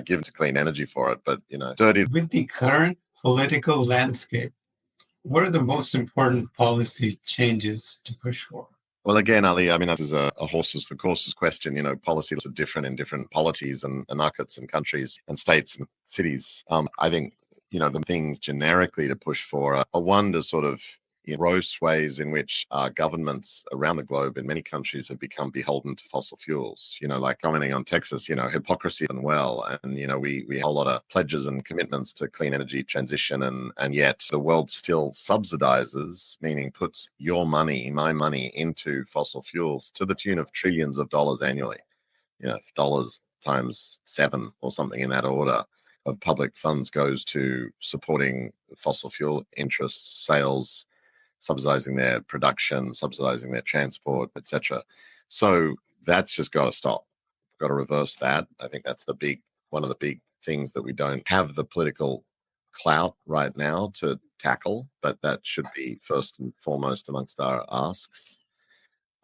given to clean energy for it. But, dirty. With the current political landscape, what are the most important policy changes to push for? Well, again, Ali, I mean, this is a horses for courses question. Policies are different in different polities and markets and countries and states and cities. I think, the things generically to push for are one, to sort of gross ways in which governments around the globe in many countries have become beholden to fossil fuels. Like commenting on Texas, hypocrisy and we have a lot of pledges and commitments to clean energy transition, and yet the world still subsidizes, meaning puts your money, my money, into fossil fuels to the tune of trillions of dollars annually. Dollars times 7 or something in that order of public funds goes to supporting fossil fuel interests, sales, subsidizing their production, subsidizing their transport, etc. So that's just got to stop. Got to reverse that. I think that's one of the big things that we don't have the political clout right now to tackle, but that should be first and foremost amongst our asks.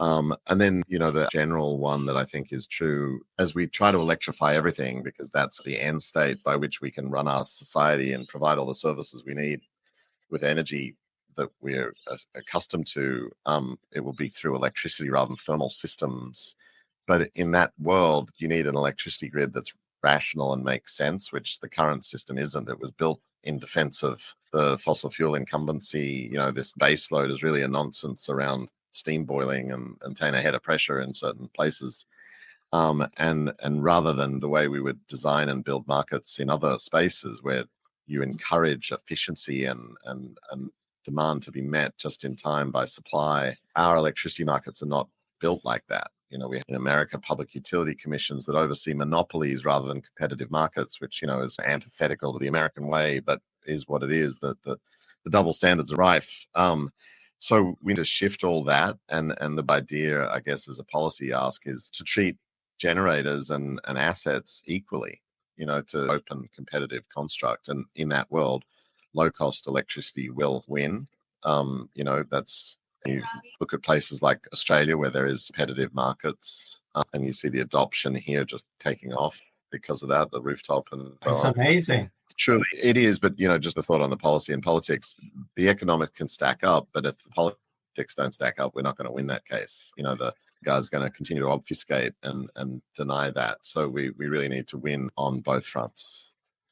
And then, the general one that I think is true, as we try to electrify everything, because that's the end state by which we can run our society and provide all the services we need with energy that we're accustomed to, it will be through electricity rather than thermal systems. But in that world, you need an electricity grid that's rational and makes sense, which the current system isn't. It was built in defense of the fossil fuel incumbency. This base load is really a nonsense around steam boiling and staying ahead of pressure in certain places. And rather than the way we would design and build markets in other spaces where you encourage efficiency and demand to be met just in time by supply, our electricity markets are not built like that. We have in America public utility commissions that oversee monopolies rather than competitive markets, which, is antithetical to the American way, but is what it is. That the double standards are rife. So we need to shift all that. And the idea, I guess, as a policy ask, is to treat generators and assets equally, to open competitive construct. And in that world, low cost electricity will win. That's You look at places like Australia where there is competitive markets, and you see the adoption here just taking off because of that, the rooftop and so It's on. amazing. Truly, it is. But, just a thought on the policy and politics. The economic can stack up, but if the politics don't stack up, we're not going to win that case. The guy's going to continue to obfuscate and deny that. So we really need to win on both fronts.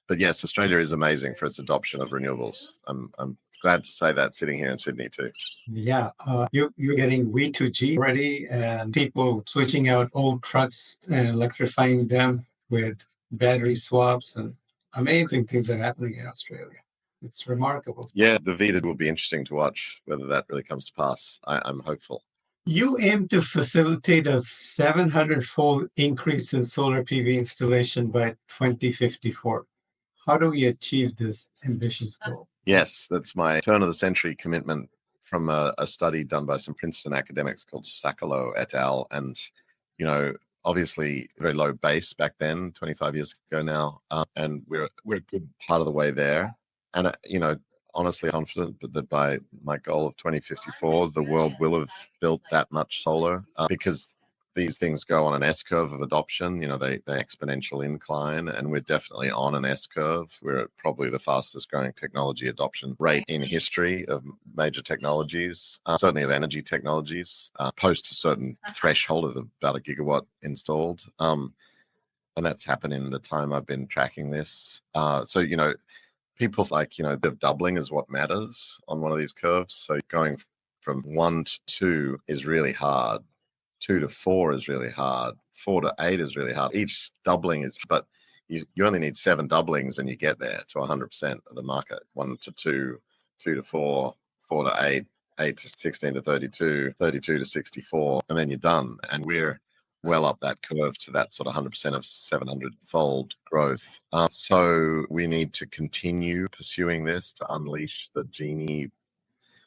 But yes, Australia is amazing for its adoption of renewables. I'm glad to say that sitting here in Sydney too. Yeah, you're getting V2G already, and people switching out old trucks and electrifying them with battery swaps, and amazing things are happening in Australia. It's remarkable. Yeah, the VEDA will be interesting to watch whether that really comes to pass. I'm hopeful. You aim to facilitate a 700-fold increase in solar PV installation by 2054. How do we achieve this ambitious goal? Yes, that's my turn of the century commitment from a study done by some Princeton academics called Sakalo et al. And, obviously very low base back then, 25 years ago now. And we're a good part of the way there. And, honestly confident that by my goal of 2054, the world will have built that much solar because these things go on an S-curve of adoption. They exponential incline, and we're definitely on an S-curve. We're at probably the fastest growing technology adoption rate in history of major technologies, certainly of energy technologies, post a certain threshold of about a gigawatt installed. And that's happened in the time I've been tracking this. So, people like, the doubling is what matters on one of these curves. So going from 1 to 2 is really hard. 2 to 4 is really hard. 4 to 8 is really hard. Each doubling is, but you only need 7 doublings and you get there to 100% of the market. 1 to 2, 2 to 4, 4 to 8, 8 to 16 to 32, 32 to 64, and then you're done. And we're well up that curve to that sort of 100% of 700-fold growth. So we need to continue pursuing this to unleash the genie.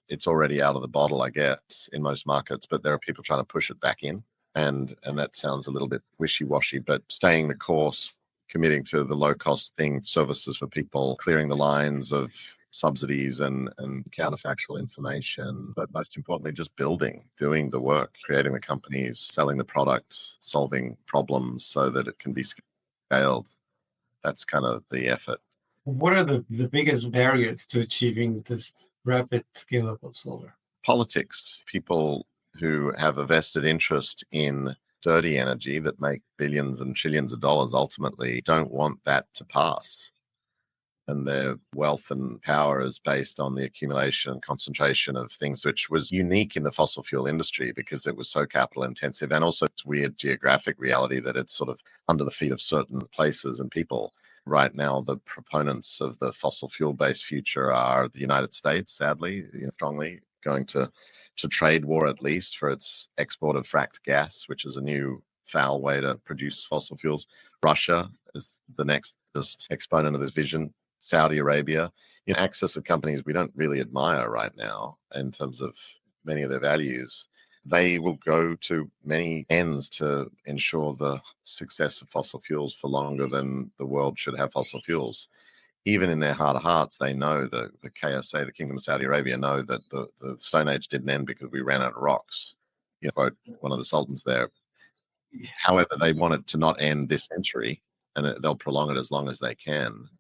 It's already out of the bottle, I guess, in most markets, but there are people trying to push it back in. And that sounds a little bit wishy-washy, but staying the course, committing to the low-cost thing, services for people, clearing the lines of subsidies and counterfactual information, but most importantly, just doing the work, creating the companies, selling the product, solving problems so that it can be scaled. That's kind of the effort. What are the biggest barriers to achieving this rapid scale-up of solar? Politics, people who have a vested interest in dirty energy that make billions and trillions of dollars ultimately don't want that to pass. And their wealth and power is based on the accumulation and concentration of things, which was unique in the fossil fuel industry because it was so capital intensive. And also it's weird geographic reality that it's sort of under the feet of certain places and people. Right now, the proponents of the fossil fuel-based future are the United States, sadly, strongly going to trade war, at least for its export of fracked gas, which is a new foul way to produce fossil fuels. Russia is the next exponent of this vision. Saudi Arabia, access of companies we don't really admire right now in terms of many of their values. They will go to many ends to ensure the success of fossil fuels for longer than the world should have fossil fuels. Even in their heart of hearts, they know the KSA, the Kingdom of Saudi Arabia, know that the Stone Age didn't end because we ran out of rocks. Quote one of the sultans there. However, they want it to not end this century, and they'll prolong it as long as they can.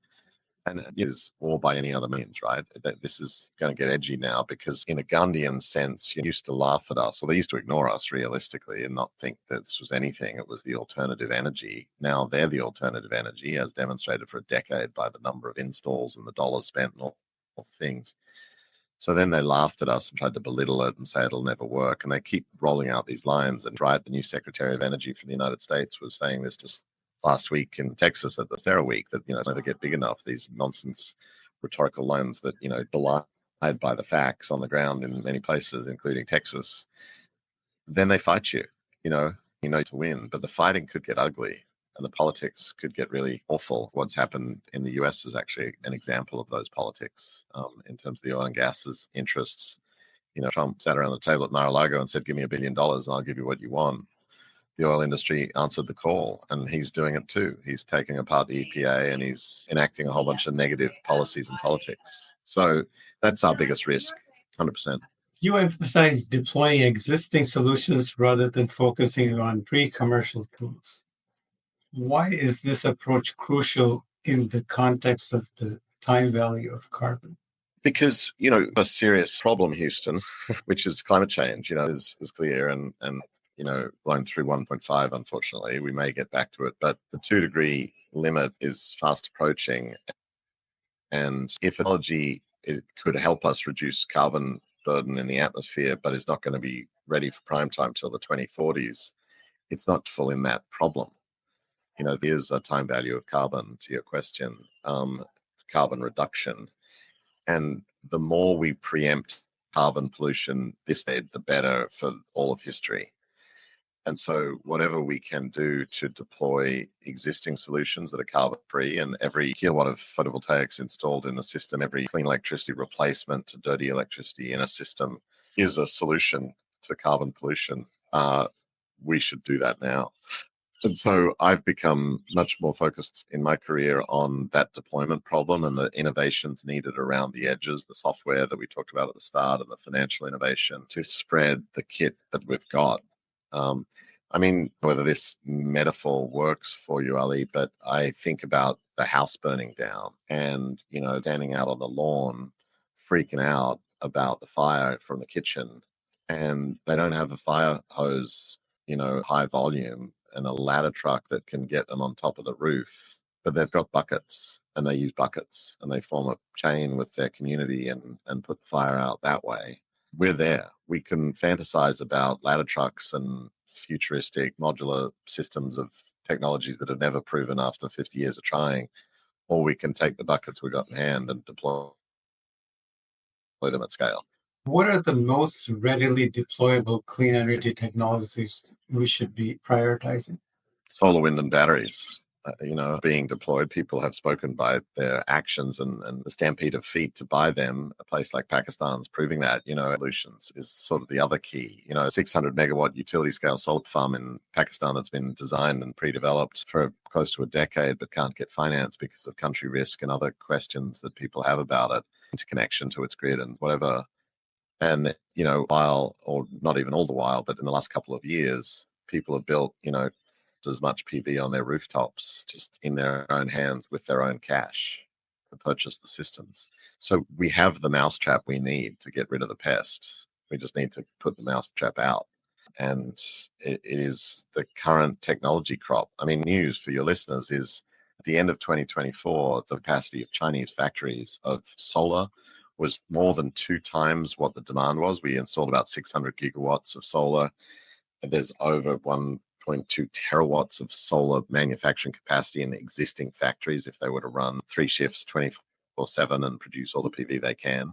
And it is war by any other means, right? This is going to get edgy now because in a Gandhian sense, you used to laugh at us, or they used to ignore us realistically and not think that this was anything. It was the alternative energy. Now they're the alternative energy, as demonstrated for a decade by the number of installs and the dollars spent and all things. So then they laughed at us and tried to belittle it and say it'll never work. And they keep rolling out these lines. And right, the new Secretary of Energy for the United States was saying this to last week in Texas at the Sarah Week that, it's never get big enough, these nonsense rhetorical lines that, belied by the facts on the ground in many places, including Texas. Then they fight you, to win. But the fighting could get ugly and the politics could get really awful. What's happened in the US is actually an example of those politics in terms of the oil and gas's interests. Trump sat around the table at Mar-a-Lago and said, give me $1 billion and I'll give you what you want. The oil industry answered the call, and he's doing it too. He's taking apart the EPA and he's enacting a whole bunch of negative policies and politics. So that's our biggest risk, 100%. You emphasize deploying existing solutions rather than focusing on pre-commercial tools. Why is this approach crucial in the context of the time value of carbon? Because, a serious problem, Houston, which is climate change, is clear and blown through 1.5, unfortunately. We may get back to it, but the 2-degree limit is fast approaching. And if technology it could help us reduce carbon burden in the atmosphere, but is not going to be ready for prime time till the 2040s, it's not full in that problem. There's a time value of carbon to your question, carbon reduction. And the more we preempt carbon pollution this day, the better for all of history. And so whatever we can do to deploy existing solutions that are carbon free, and every kilowatt of photovoltaics installed in the system, every clean electricity replacement to dirty electricity in a system is a solution to carbon pollution. We should do that now. And so I've become much more focused in my career on that deployment problem and the innovations needed around the edges, the software that we talked about at the start, and the financial innovation to spread the kit that we've got. Whether this metaphor works for you, Ali, but I think about the house burning down and, standing out on the lawn, freaking out about the fire from the kitchen, and they don't have a fire hose, high volume and a ladder truck that can get them on top of the roof, but they've got buckets and they use buckets and they form a chain with their community and put the fire out that way. We're there. We can fantasize about ladder trucks and futuristic modular systems of technologies that have never proven after 50 years of trying, or we can take the buckets we got in hand and deploy them at scale. What are the most readily deployable clean energy technologies we should be prioritizing? Solar, wind, and batteries. Being deployed, people have spoken by their actions and the stampede of feet to buy them. A place like Pakistan's proving that, solutions is sort of the other key. 600 megawatt utility scale solar farm in Pakistan that's been designed and pre-developed for close to a decade, but can't get financed because of country risk and other questions that people have about it, interconnection to its grid and whatever. And, while, or not even all the while, but in the last couple of years, people have built, as much PV on their rooftops, just in their own hands with their own cash to purchase the systems. So we have the mousetrap we need to get rid of the pests. We just need to put the mousetrap out. And it is the current technology crop. News for your listeners is at the end of 2024, the capacity of Chinese factories of solar was more than 2 times what the demand was. We installed about 600 gigawatts of solar. There's over 1.2 terawatts of solar manufacturing capacity in existing factories if they were to run 3 shifts 24/7 and produce all the PV they can.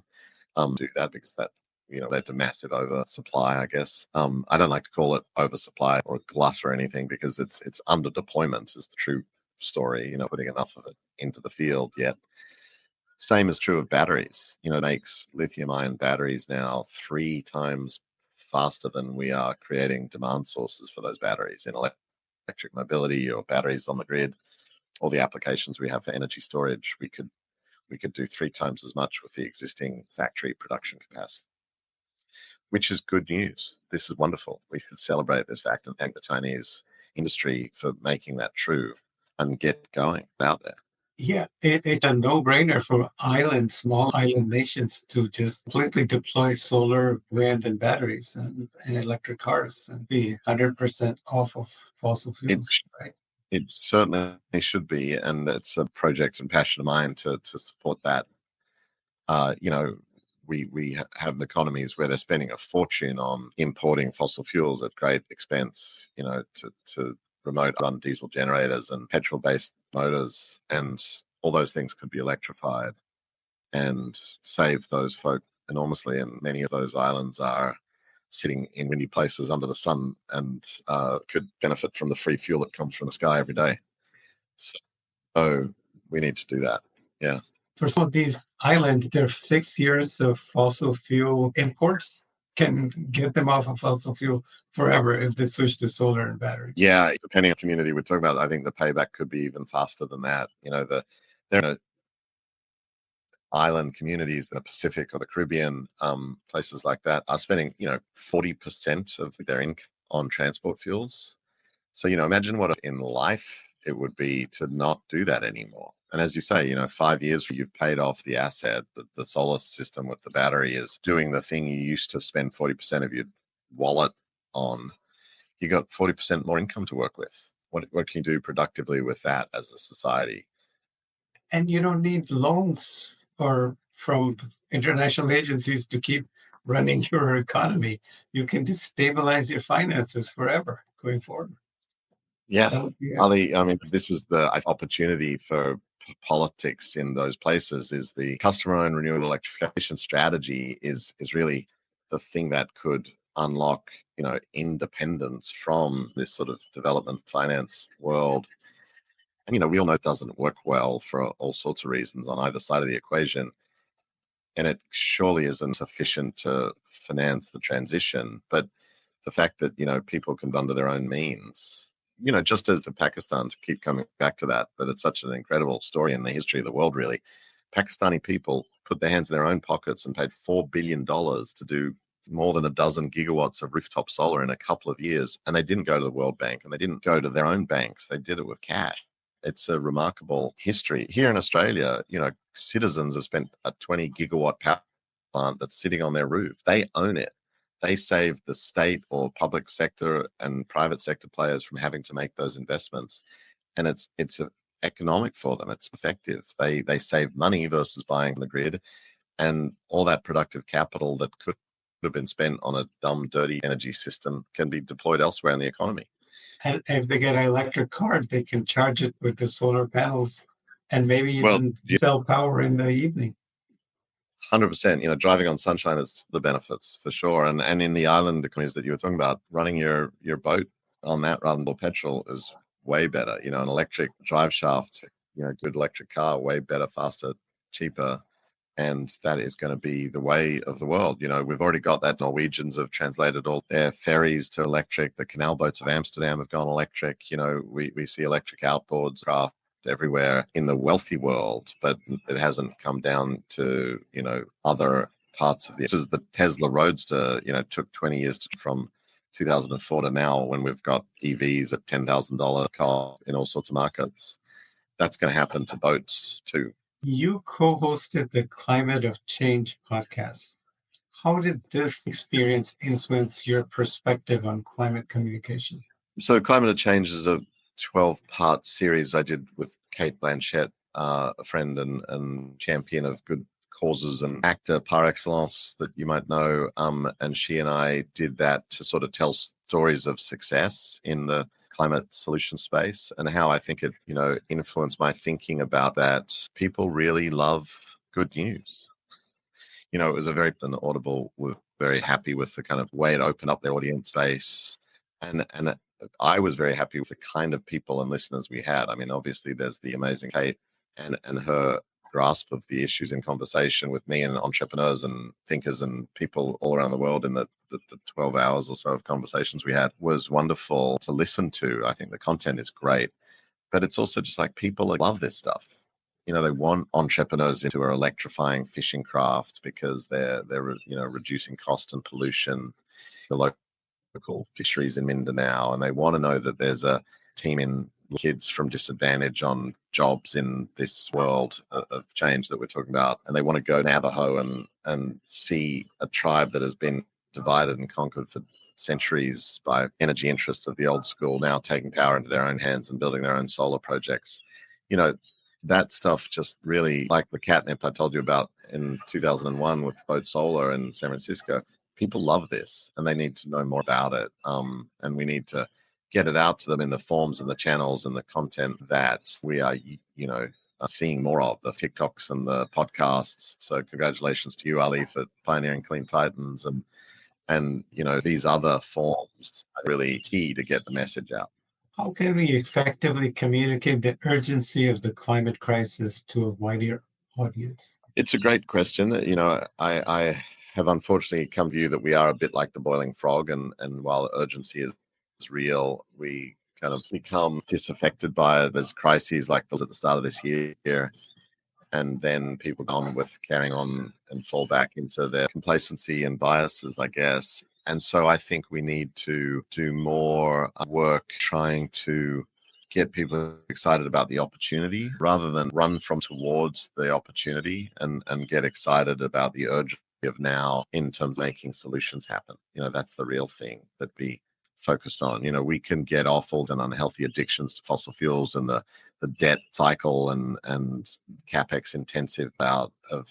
Do that because that led to massive oversupply, I guess. I don't like to call it oversupply or a glut or anything because it's under deployment is the true story, putting enough of it into the field yet. Same is true of batteries. It makes lithium-ion batteries now 3 times faster than we are creating demand sources for those batteries in electric mobility or batteries on the grid. All the applications we have for energy storage, we could do 3 times as much with the existing factory production capacity, which is good news. This is wonderful. We should celebrate this fact and thank the Chinese industry for making that true and get going out there. Yeah, it's a no-brainer for small island nations to just completely deploy solar, wind, and batteries and electric cars and be 100% off of fossil fuels, right? It certainly should be, and it's a project and passion of mine to support that. We have economies where they're spending a fortune on importing fossil fuels at great expense, to remote run diesel generators and petrol-based motors, and all those things could be electrified and save those folk enormously. And many of those islands are sitting in windy places under the sun and could benefit from the free fuel that comes from the sky every day. So we need to do that. Yeah. For some of these islands, there are 6 years of fossil fuel imports can get them off of fossil fuel forever if they switch to solar and batteries. Yeah, depending on community we're talking about, I think the payback could be even faster than that. They're island communities in the Pacific or the Caribbean, places like that, are spending 40% of their income on transport fuels. So imagine what in life it would be to not do that anymore. And as you say, 5 years you've paid off the asset. The solar system with the battery is doing the thing you used to spend 40% of your wallet on. You got 40% more income to work with. What can you do productively with that as a society? And you don't need loans or from international agencies to keep running your economy. You can just stabilize your finances forever going forward. Yeah, That would be Ali, I mean, this is the opportunity for politics in those places. Is the customer-owned renewable electrification strategy is really the thing that could unlock independence from this sort of development finance world. And we all know it doesn't work well for all sorts of reasons on either side of the equation, and it surely isn't sufficient to finance the transition. But the fact that people can under their own means, just as to Pakistan, to keep coming back to that, but it's such an incredible story in the history of the world, really. Pakistani people put their hands in their own pockets and paid $4 billion to do more than a dozen gigawatts of rooftop solar in a couple of years. And they didn't go to the World Bank, and they didn't go to their own banks. They did it with cash. It's a remarkable history. Here in Australia, citizens have spent a 20 gigawatt power plant that's sitting on their roof. They own it. They saved the state or public sector and private sector players from having to make those investments. And it's economic for them. It's effective. They save money versus buying the grid, and all that productive capital that could have been spent on a dumb, dirty energy system can be deployed elsewhere in the economy. And if they get an electric car, they can charge it with the solar panels and maybe Well, even sell power in the evening. 100%. Driving on sunshine is the benefits for sure. And in the island economies that you were talking about, running your boat on that rather than petrol is way better. An electric drive shaft, good electric car, way better, faster, cheaper. And that is going to be the way of the world. We've already got that. Norwegians have translated all their ferries to electric. The canal boats of Amsterdam have gone electric. We see electric outboards, craft everywhere in the wealthy world, but it hasn't come down to, other parts of this is the Tesla Roadster, took 20 years from 2004 to now, when we've got EVs at $10,000 car in all sorts of markets. That's going to happen to boats too. You co-hosted the Climate of Change podcast. How did this experience influence your perspective on climate communication? So Climate of Change is a 12-part series I did with Kate Blanchett, a friend and champion of good causes and actor par excellence that you might know. And she and I did that to sort of tell stories of success in the climate solution space, and how I think it, influenced my thinking about that. People really love good news. It was a very Audible were very happy with the kind of way it opened up their audience base, and I was very happy with the kind of people and listeners we had. I mean, obviously, there's the amazing Kate and her grasp of the issues in conversation with me and entrepreneurs and thinkers and people all around the world in the 12 hours or so of conversations we had was wonderful to listen to. I think the content is great, but it's also just like people love this stuff. They want entrepreneurs into are electrifying fishing craft because they're reducing cost and pollution. The local fisheries in Mindanao, and they want to know that there's a team in kids from disadvantage on jobs in this world of change that we're talking about, and they want to go Navajo and see a tribe that has been divided and conquered for centuries by energy interests of the old school now taking power into their own hands and building their own solar projects. That stuff just really, like the catnip I told you about in 2001 with Vote Solar in San Francisco. People love this and they need to know more about it. And we need to get it out to them in the forms and the channels and the content that we are, seeing more of, the TikToks and the podcasts. So congratulations to you, Ali, for pioneering Clean Titans, and these other forms are really key to get the message out. How can we effectively communicate the urgency of the climate crisis to a wider audience? It's a great question. I have unfortunately come to view that we are a bit like the boiling frog, and while the urgency is real, we kind of become disaffected by it as crises like those at the start of this year. and then people go on with carrying on and fall back into their complacency and biases, I guess. And so I think we need to do more work trying to get people excited about the opportunity rather than run from towards the opportunity, and get excited about the urgency of now in terms of making solutions happen. That's the real thing that we focused on. We can get off all the unhealthy addictions to fossil fuels and the debt cycle and capex intensive out of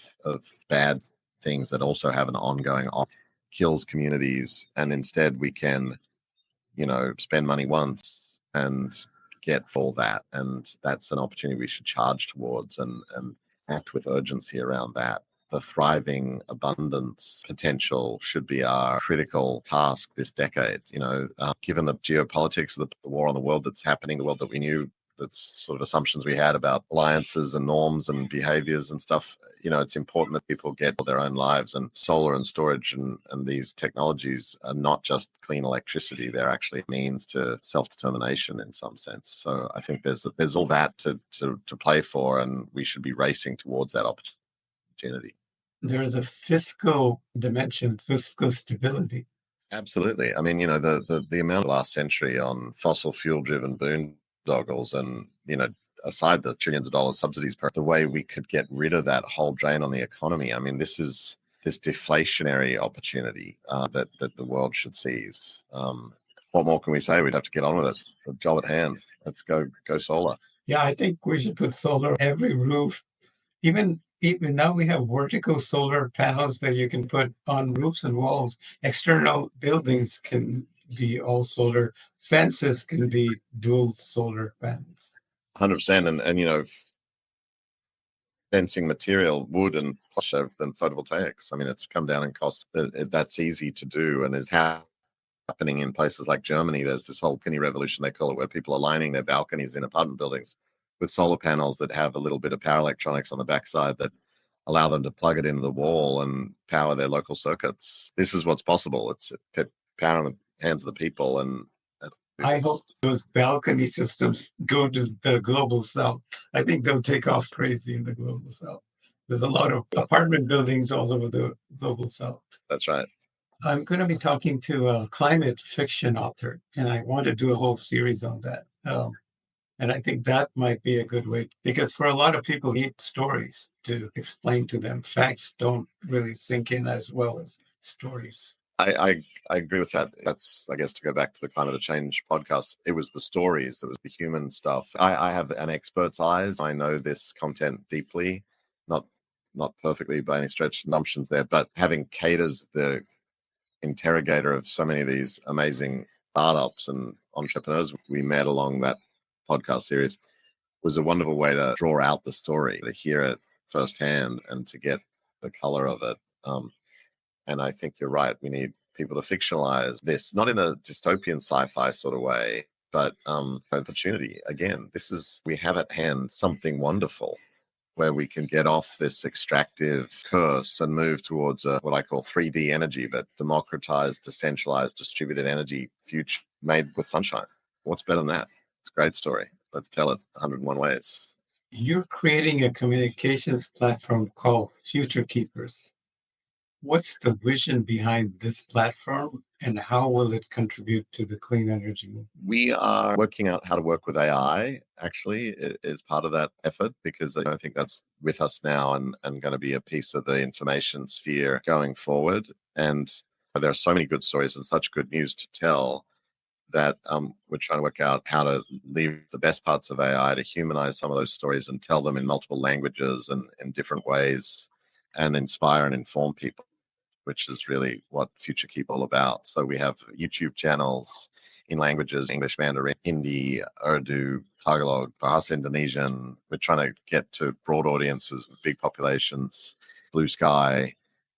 bad things that also have an ongoing kills communities. And instead we can, spend money once and get for that. And that's an opportunity we should charge towards and act with urgency around that. The thriving abundance potential should be our critical task this decade. Given the geopolitics of the war on the world that's happening, the world that we knew, that's sort of assumptions we had about alliances and norms and behaviors and stuff, it's important that people get their own lives. And solar and storage and these technologies are not just clean electricity. They're actually means to self-determination in some sense. So I think there's all that to play for, and we should be racing towards that opportunity. There's a fiscal dimension, fiscal stability. Absolutely. I mean, the amount of last century on fossil fuel driven boondoggles and, aside the trillions of dollars subsidies, the way we could get rid of that whole drain on the economy. I mean, this is this deflationary opportunity that the world should seize. What more can we say? We'd have to get on with it. The job at hand. Let's go solar. Yeah, I think we should put solar on every roof. Even now we have vertical solar panels that you can put on roofs and walls. External buildings can be all solar. Fences can be dual solar panels. 100%. And fencing material, wood and plusher than photovoltaics. I mean, it's come down in cost. That's easy to do and is happening in places like Germany. There's this whole balcony revolution, they call it, where people are lining their balconies in apartment buildings with solar panels that have a little bit of power electronics on the backside that allow them to plug it into the wall and power their local circuits. This is what's possible. It's power in the hands of the people. And I hope those balcony systems go to the global south. I think they'll take off crazy in the global south. There's a lot of apartment buildings all over the global south. That's right. I'm going to be talking to a climate fiction author, and I want to do a whole series on that. And I think that might be a good way, because for a lot of people need stories to explain to them. Facts don't really sink in as well as stories. I agree with that. That's, I guess, to go back to the climate change podcast, it was the stories, it was the human stuff. I have an expert's eyes. I know this content deeply, not perfectly by any stretch, assumptions there, but having Kate as the interrogator of so many of these amazing startups and entrepreneurs we met along that podcast series was a wonderful way to draw out the story, to hear it firsthand and to get the color of it. And I think you're right. We need people to fictionalize this, not in a dystopian sci-fi sort of way, but opportunity. Again, we have at hand something wonderful where we can get off this extractive curse and move towards what I call 3D energy, but democratized, decentralized, distributed energy future made with sunshine. What's better than that? It's a great story. Let's tell it 101 ways. You're creating a communications platform called Futurekeepers. What's the vision behind this platform, and how will it contribute to the clean energy movement? We are working out how to work with AI, actually, is part of that effort, because I think that's with us now and going to be a piece of the information sphere going forward. And there are so many good stories and such good news to tell that we're trying to work out how to leave the best parts of AI to humanize some of those stories and tell them in multiple languages and in different ways and inspire and inform people, which is really what Futurekeep all about. So we have YouTube channels in languages, English, Mandarin, Hindi, Urdu, Tagalog, Bahasa Indonesian. We're trying to get to broad audiences with big populations, Blue Sky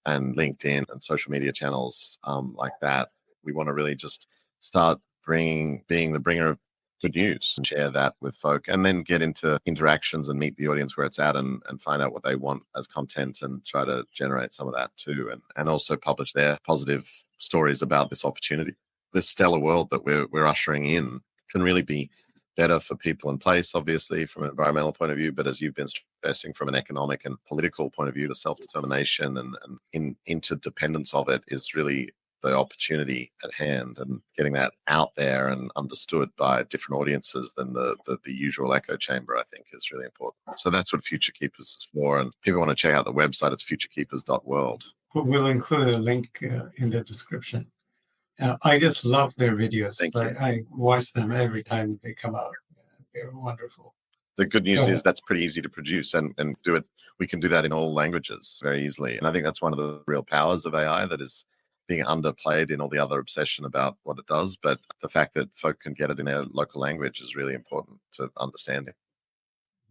and LinkedIn and social media channels like that. We want to really just start being the bringer of good news and share that with folk, and then get into interactions and meet the audience where it's at and find out what they want as content and try to generate some of that too, and also publish their positive stories about this opportunity. This stellar world that we're ushering in can really be better for people in place, obviously, from an environmental point of view, but as you've been stressing from an economic and political point of view, the self-determination and interdependence of it is really the opportunity at hand, and getting that out there and understood by different audiences than the usual echo chamber, I think, is really important. So that's what Future Keepers is for. And if people want to check out the website, it's Futurekeepers.world. We'll include a link in the description. I just love their videos. Thank you. I watch them every time they come out. They're wonderful. The good news is that's pretty easy to produce and do it. We can do that in all languages very easily. And I think that's one of the real powers of AI that is being underplayed in all the other obsession about what it does. But the fact that folk can get it in their local language is really important to understanding.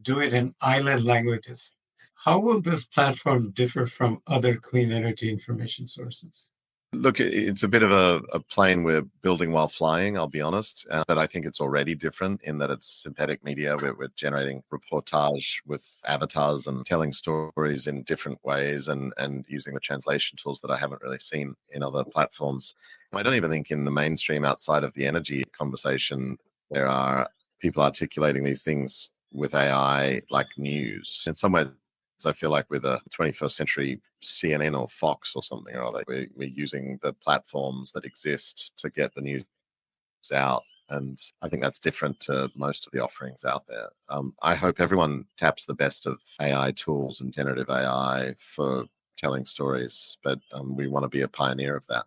Do it in island languages. How will this platform differ from other clean energy information sources? Look, it's a bit of a plane we're building while flying, I'll be honest. But I think it's already different in that it's synthetic media. We're generating reportage with avatars and telling stories in different ways and using the translation tools that I haven't really seen in other platforms. I don't even think in the mainstream outside of the energy conversation, there are people articulating these things with AI like news. In some ways, I feel like with a 21st century CNN or Fox or something or other, we're using the platforms that exist to get the news out. And I think that's different to most of the offerings out there. I hope everyone taps the best of AI tools and generative AI for telling stories, but we want to be a pioneer of that.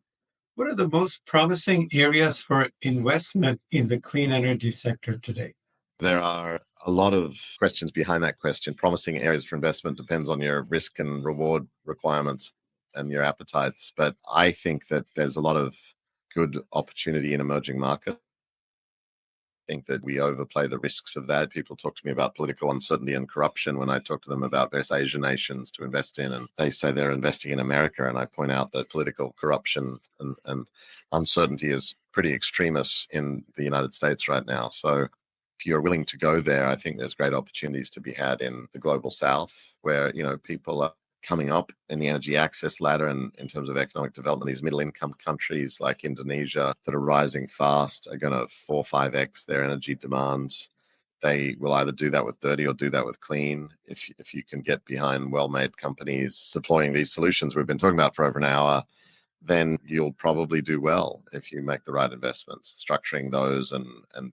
What are the most promising areas for investment in the clean energy sector today? There are a lot of questions behind that question. Promising areas for investment depends on your risk and reward requirements and your appetites. But I think that there's a lot of good opportunity in emerging markets. I think that we overplay the risks of that. People talk to me about political uncertainty and corruption when I talk to them about various Asian nations to invest in, and they say they're investing in America. And I point out that political corruption and uncertainty is pretty extremist in the United States right now. So if you're willing to go there, I think there's great opportunities to be had in the global south, where people are coming up in the energy access ladder and in terms of economic development. These middle income countries like Indonesia that are rising fast are going to 4 or 5x their energy demands. They will either do that with dirty or do that with clean. If you can get behind well-made companies deploying these solutions we've been talking about for over an hour, then you'll probably do well if you make the right investments. Structuring those and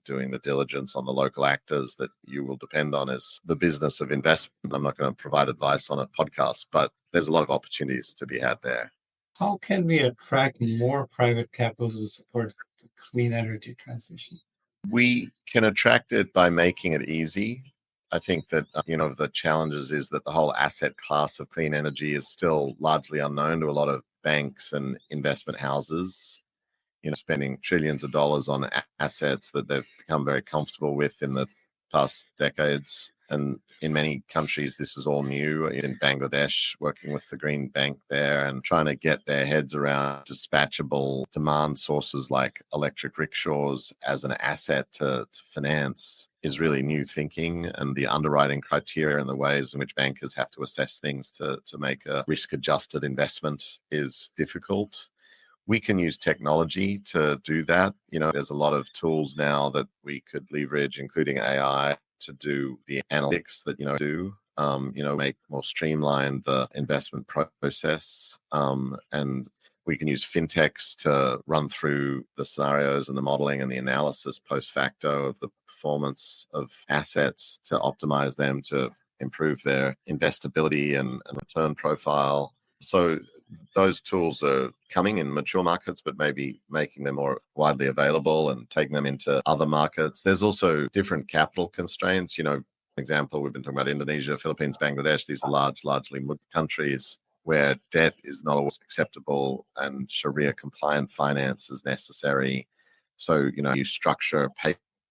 doing the diligence on the local actors that you will depend on is the business of investment. I'm not going to provide advice on a podcast, but there's a lot of opportunities to be had there. How can we attract more private capital to support the clean energy transition? We can attract it by making it easy. I think that, the challenges is that the whole asset class of clean energy is still largely unknown to a lot of banks and investment houses, spending trillions of dollars on assets that they've become very comfortable with in the past decades. And in many countries, this is all new. In Bangladesh, working with the Green Bank there and trying to get their heads around dispatchable demand sources like electric rickshaws as an asset to finance is really new thinking. And the underwriting criteria and the ways in which bankers have to assess things to make a risk-adjusted investment is difficult. We can use technology to do that. There's a lot of tools now that we could leverage, including AI, to do the analytics that, make more streamlined the investment process. And we can use fintechs to run through the scenarios and the modeling and the analysis post facto of the performance of assets to optimize them to improve their investability and return profile. So those tools are coming in mature markets, but maybe making them more widely available and taking them into other markets. There's also different capital constraints. For example, we've been talking about Indonesia, Philippines, Bangladesh. These are largely Muslim countries where debt is not always acceptable and Sharia compliant finance is necessary. So, you structure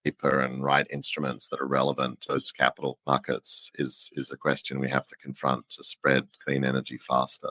paper and write instruments that are relevant to those capital markets is a question we have to confront to spread clean energy faster.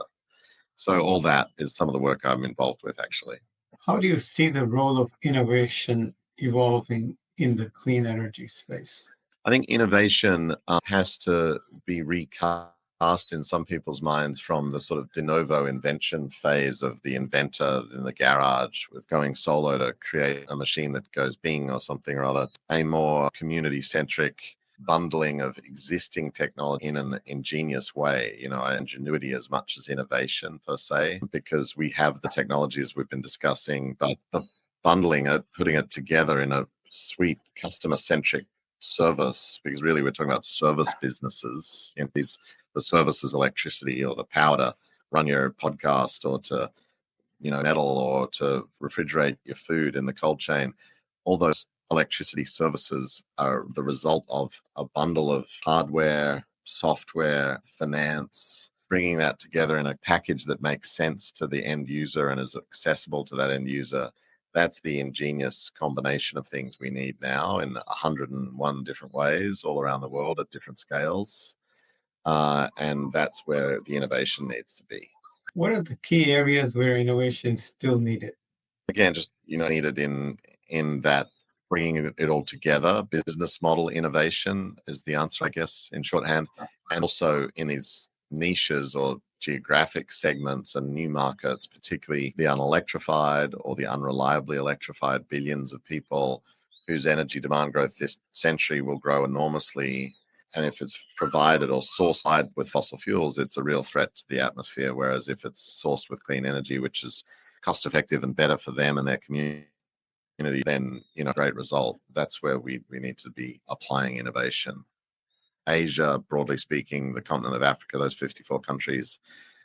So all that is some of the work I'm involved with, actually. How do you see the role of innovation evolving in the clean energy space? I think innovation has to be recast passed in some people's minds from the sort of de novo invention phase of the inventor in the garage with going solo to create a machine that goes bing or something or other, a more community-centric bundling of existing technology in an ingenious way, ingenuity as much as innovation per se, because we have the technologies we've been discussing, but bundling it, putting it together in a sweet customer-centric service, because really we're talking about service businesses. The service is electricity or the power to run your podcast or to, metal or to refrigerate your food in the cold chain. All those electricity services are the result of a bundle of hardware, software, finance, bringing that together in a package that makes sense to the end user and is accessible to that end user. That's the ingenious combination of things we need now in 101 different ways all around the world at different scales. And that's where the innovation needs to be. What are the key areas where innovation is still needed? Again, just needed in that bringing it all together. Business model innovation is the answer, I guess, in shorthand, and also in these niches or geographic segments and new markets, particularly the unelectrified or the unreliably electrified billions of people whose energy demand growth this century will grow enormously. And if it's provided or sourced with fossil fuels, it's a real threat to the atmosphere. Whereas if it's sourced with clean energy, which is cost effective and better for them and their community, then, great result. That's where we need to be applying innovation. Asia, broadly speaking, the continent of Africa, those 54 countries,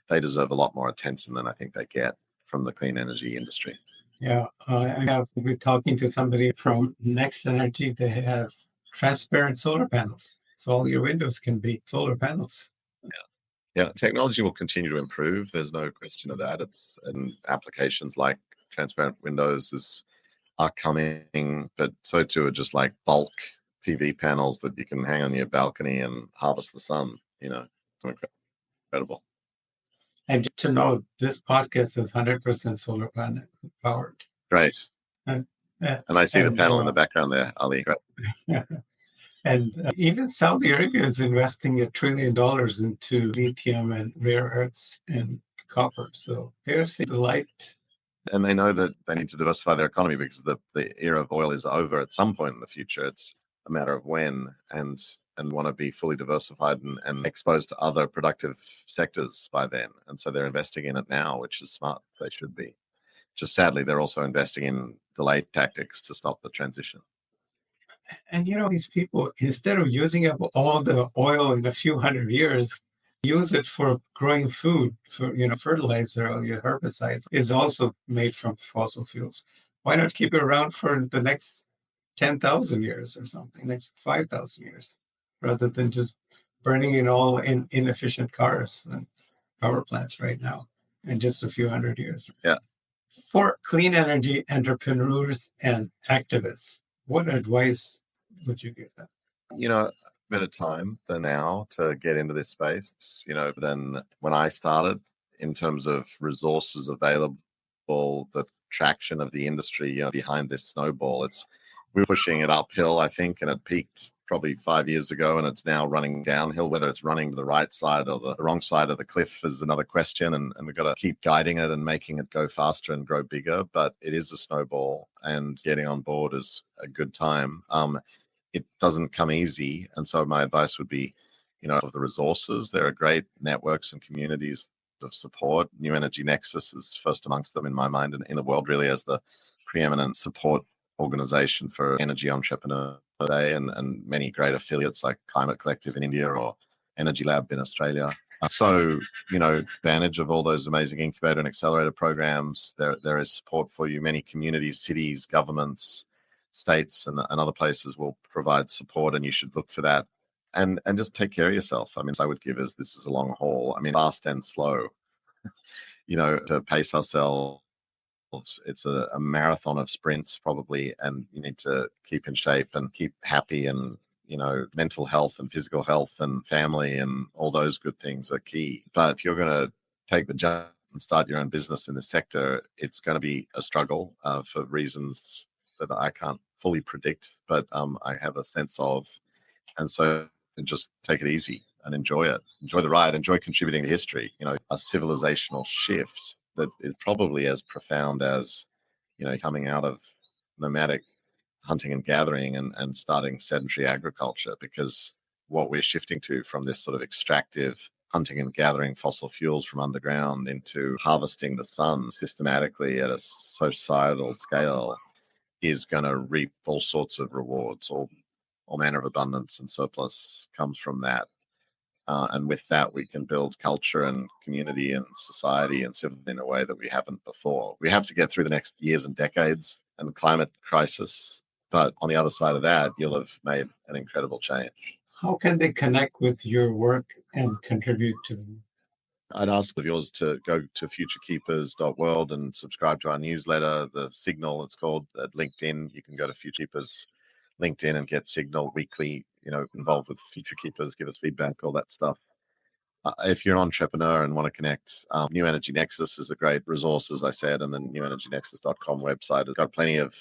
they deserve a lot more attention than I think they get from the clean energy industry. Yeah, I have been talking to somebody from Next Energy. They have transparent solar panels. So all your windows can be solar panels. Yeah, technology will continue to improve. There's no question of that. And applications like transparent windows are coming, but so too are just like bulk PV panels that you can hang on your balcony and harvest the sun. Incredible. And to know, this podcast is 100% solar panel powered. Great. And I see the panel in the background there, Ali. And even Saudi Arabia is investing $1 trillion into lithium and rare earths and copper. So they're seeing the light. And they know that they need to diversify their economy because the era of oil is over at some point in the future. It's a matter of when, and want to be fully diversified and exposed to other productive sectors by then. And so they're investing in it now, which is smart. They should be. Just sadly, they're also investing in delay tactics to stop the transition. And these people, instead of using up all the oil in a few hundred years, use it for growing food, for fertilizer or your herbicides is also made from fossil fuels. Why not keep it around for the next 10,000 years or something, next 5,000 years, rather than just burning it all in inefficient cars and power plants right now in just a few hundred years? Yeah. For clean energy entrepreneurs and activists, what advice would you give them? Better time than now to get into this space, than when I started in terms of resources available, the traction of the industry, behind this snowball. We're pushing it uphill, I think, and it peaked probably 5 years ago, and it's now running downhill. Whether it's running to the right side or the wrong side of the cliff is another question, and we've got to keep guiding it and making it go faster and grow bigger. But it is a snowball, and getting on board is a good time. It doesn't come easy, and so my advice would be, of the resources, there are great networks and communities of support. New Energy Nexus is first amongst them in my mind, in the world, really, as the preeminent support organization for energy entrepreneurs today, and many great affiliates like Climate Collective in India or Energy Lab in Australia. So, advantage of all those amazing incubator and accelerator programs. There is support for you. Many communities, cities, governments, states, and other places will provide support, and you should look for that. And just take care of yourself. I would give us, this is a long haul. Fast and slow, to pace ourselves. It's a marathon of sprints probably, and you need to keep in shape and keep happy, and mental health and physical health and family and all those good things are key. But if you're going to take the jump and start your own business in this sector, it's going to be a struggle for reasons that I can't fully predict, but I have a sense of. And so just take it easy. enjoy it, enjoy the ride, enjoy contributing to history. A civilizational shift that is probably as profound as, coming out of nomadic hunting and gathering and starting sedentary agriculture, because what we're shifting to from this sort of extractive hunting and gathering fossil fuels from underground into harvesting the sun systematically at a societal scale is going to reap all sorts of rewards. All manner of abundance and surplus comes from that. And with that, we can build culture and community and society and civility in a way that we haven't before. We have to get through the next years and decades and climate crisis. But on the other side of that, you'll have made an incredible change. How can they connect with your work and contribute to them? I'd ask of yours to go to Futurekeepers.world and subscribe to our newsletter, The Signal, it's called, at LinkedIn. You can go to Futurekeepers LinkedIn and get Signal weekly, involved with Future Keepers, give us feedback, all that stuff. If you're an entrepreneur and want to connect, New Energy Nexus is a great resource, as I said, and the newenergynexus.com website has got plenty of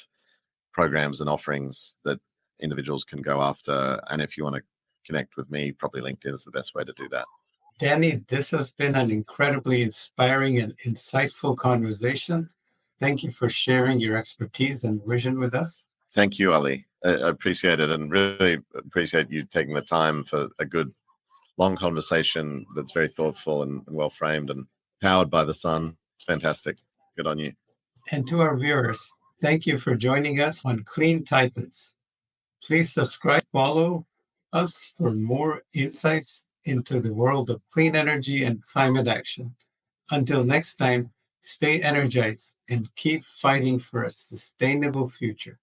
programs and offerings that individuals can go after. And if you want to connect with me, probably LinkedIn is the best way to do that. Danny, this has been an incredibly inspiring and insightful conversation. Thank you for sharing your expertise and vision with us. Thank you, Ali. I appreciate it, and really appreciate you taking the time for a good, long conversation that's very thoughtful and well framed and powered by the sun. Fantastic. Good on you. And to our viewers, thank you for joining us on Clean Titans. Please subscribe, follow us for more insights into the world of clean energy and climate action. Until next time, stay energized and keep fighting for a sustainable future.